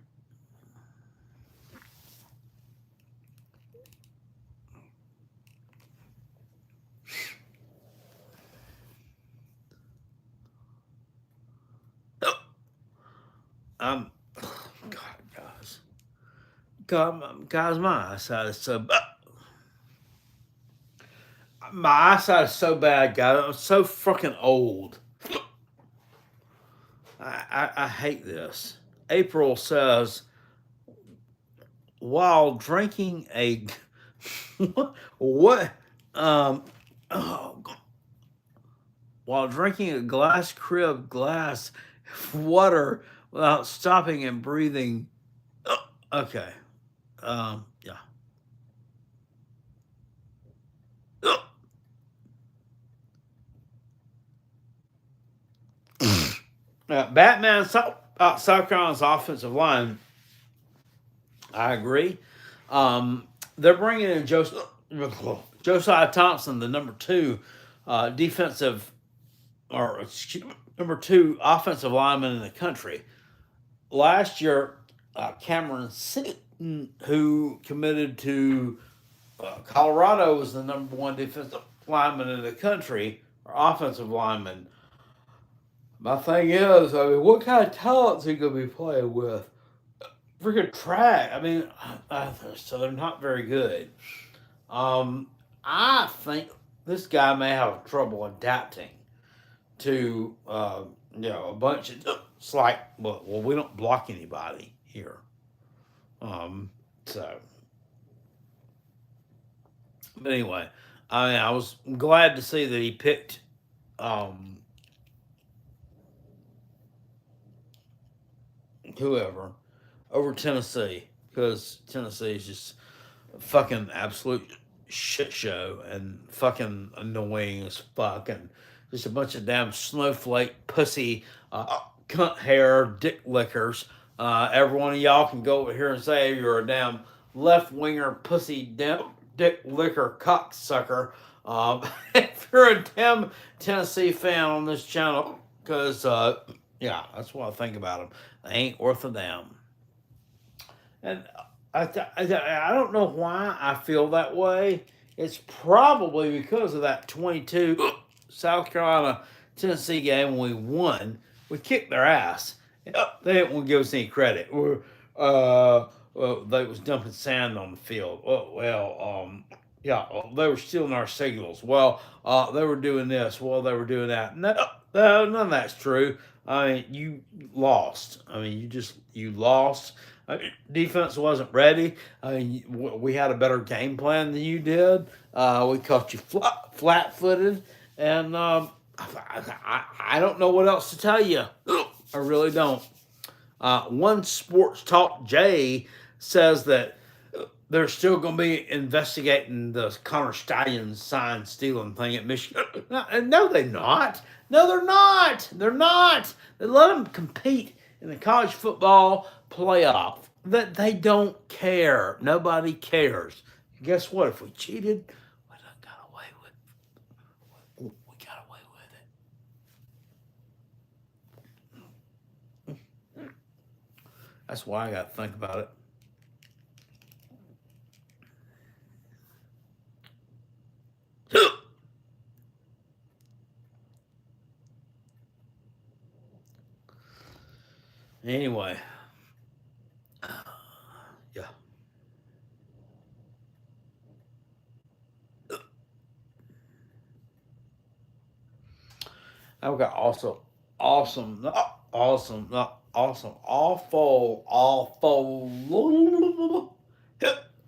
[SPEAKER 1] I'm God, guys, guys, my eyesight is so my eyesight is so bad, guys. I'm so fucking old. I hate this. April says while drinking a what oh, while drinking a glass crib glass of water without stopping and breathing. Okay. Yeah. Batman South Carolina's offensive line. I agree. They're bringing in Josiah Thompson, the number two defensive or number two offensive lineman in the country. Last year, Cameron Sitton, who committed to Colorado, was the number one defensive lineman in the country, or offensive lineman. My thing is, I mean, what kind of talent's he going to be playing with? Freaking track. I mean, so they're not very good. Um, I think this guy may have trouble adapting to a bunch of. It's like, well, we don't block anybody here. So, but anyway, I mean, I was glad to see that he picked um, whoever over Tennessee because Tennessee is just a fucking absolute shit show and fucking annoying as fuck and just a bunch of damn snowflake pussy cunt hair dick lickers. Every one of y'all can go over here and say you're a damn left winger pussy dick licker cocksucker. If you're a damn Tennessee fan on this channel, because yeah, that's what I think about them. They ain't worth a damn. And I don't know why I feel that way. It's probably because of that 22 South Carolina Tennessee game when we won. We kicked their ass. They didn't want to give us any credit. They was dumping sand on the field. Yeah, they were stealing our signals. They were doing this. They were doing that. No, none of that's true. I mean, you lost. I mean, you lost. Defense wasn't ready. I mean, we had a better game plan than you did. We caught you flat-footed, and I don't know what else to tell you. I really don't. One Sports Talk J says that they're still going to be investigating the Connor Stallions sign stealing thing at Michigan. No, they're not. No, they're not. They're not. They let them compete in the college football playoff. That they don't care. Nobody cares. Guess what? If we cheated, we got away with. We got away with it. That's why I got to think about it. Anyway, yeah. Okay, awesome, awful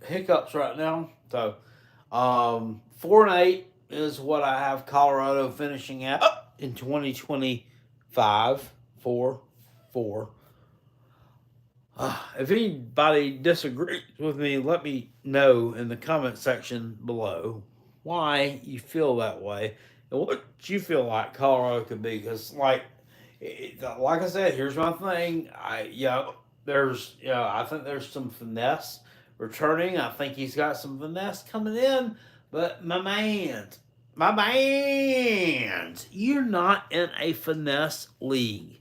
[SPEAKER 1] hiccups right now. So, 4-8 is what I have Colorado finishing at in 2025. 4-4. If anybody disagrees with me, let me know in the comment section below why you feel that way and what you feel like Colorado could be. Because, like I said, here's my thing. I think there's some finesse returning. I think he's got some finesse coming in. But my man, you're not in a finesse league.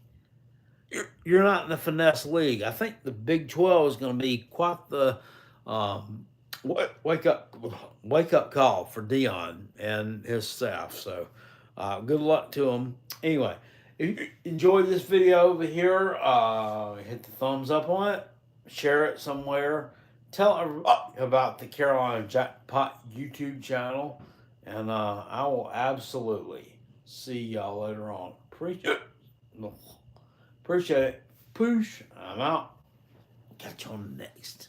[SPEAKER 1] You're not in the finesse league. I think the Big 12 is going to be quite the um, wake up call for Dion and his staff. So good luck to him. Anyway, if you enjoyed this video over here, hit the thumbs up on it, share it somewhere, tell everybody about the Carolina Jackpot YouTube channel, and I will absolutely see y'all later on. Appreciate it. Poosh. I'm out. Catch you on the next.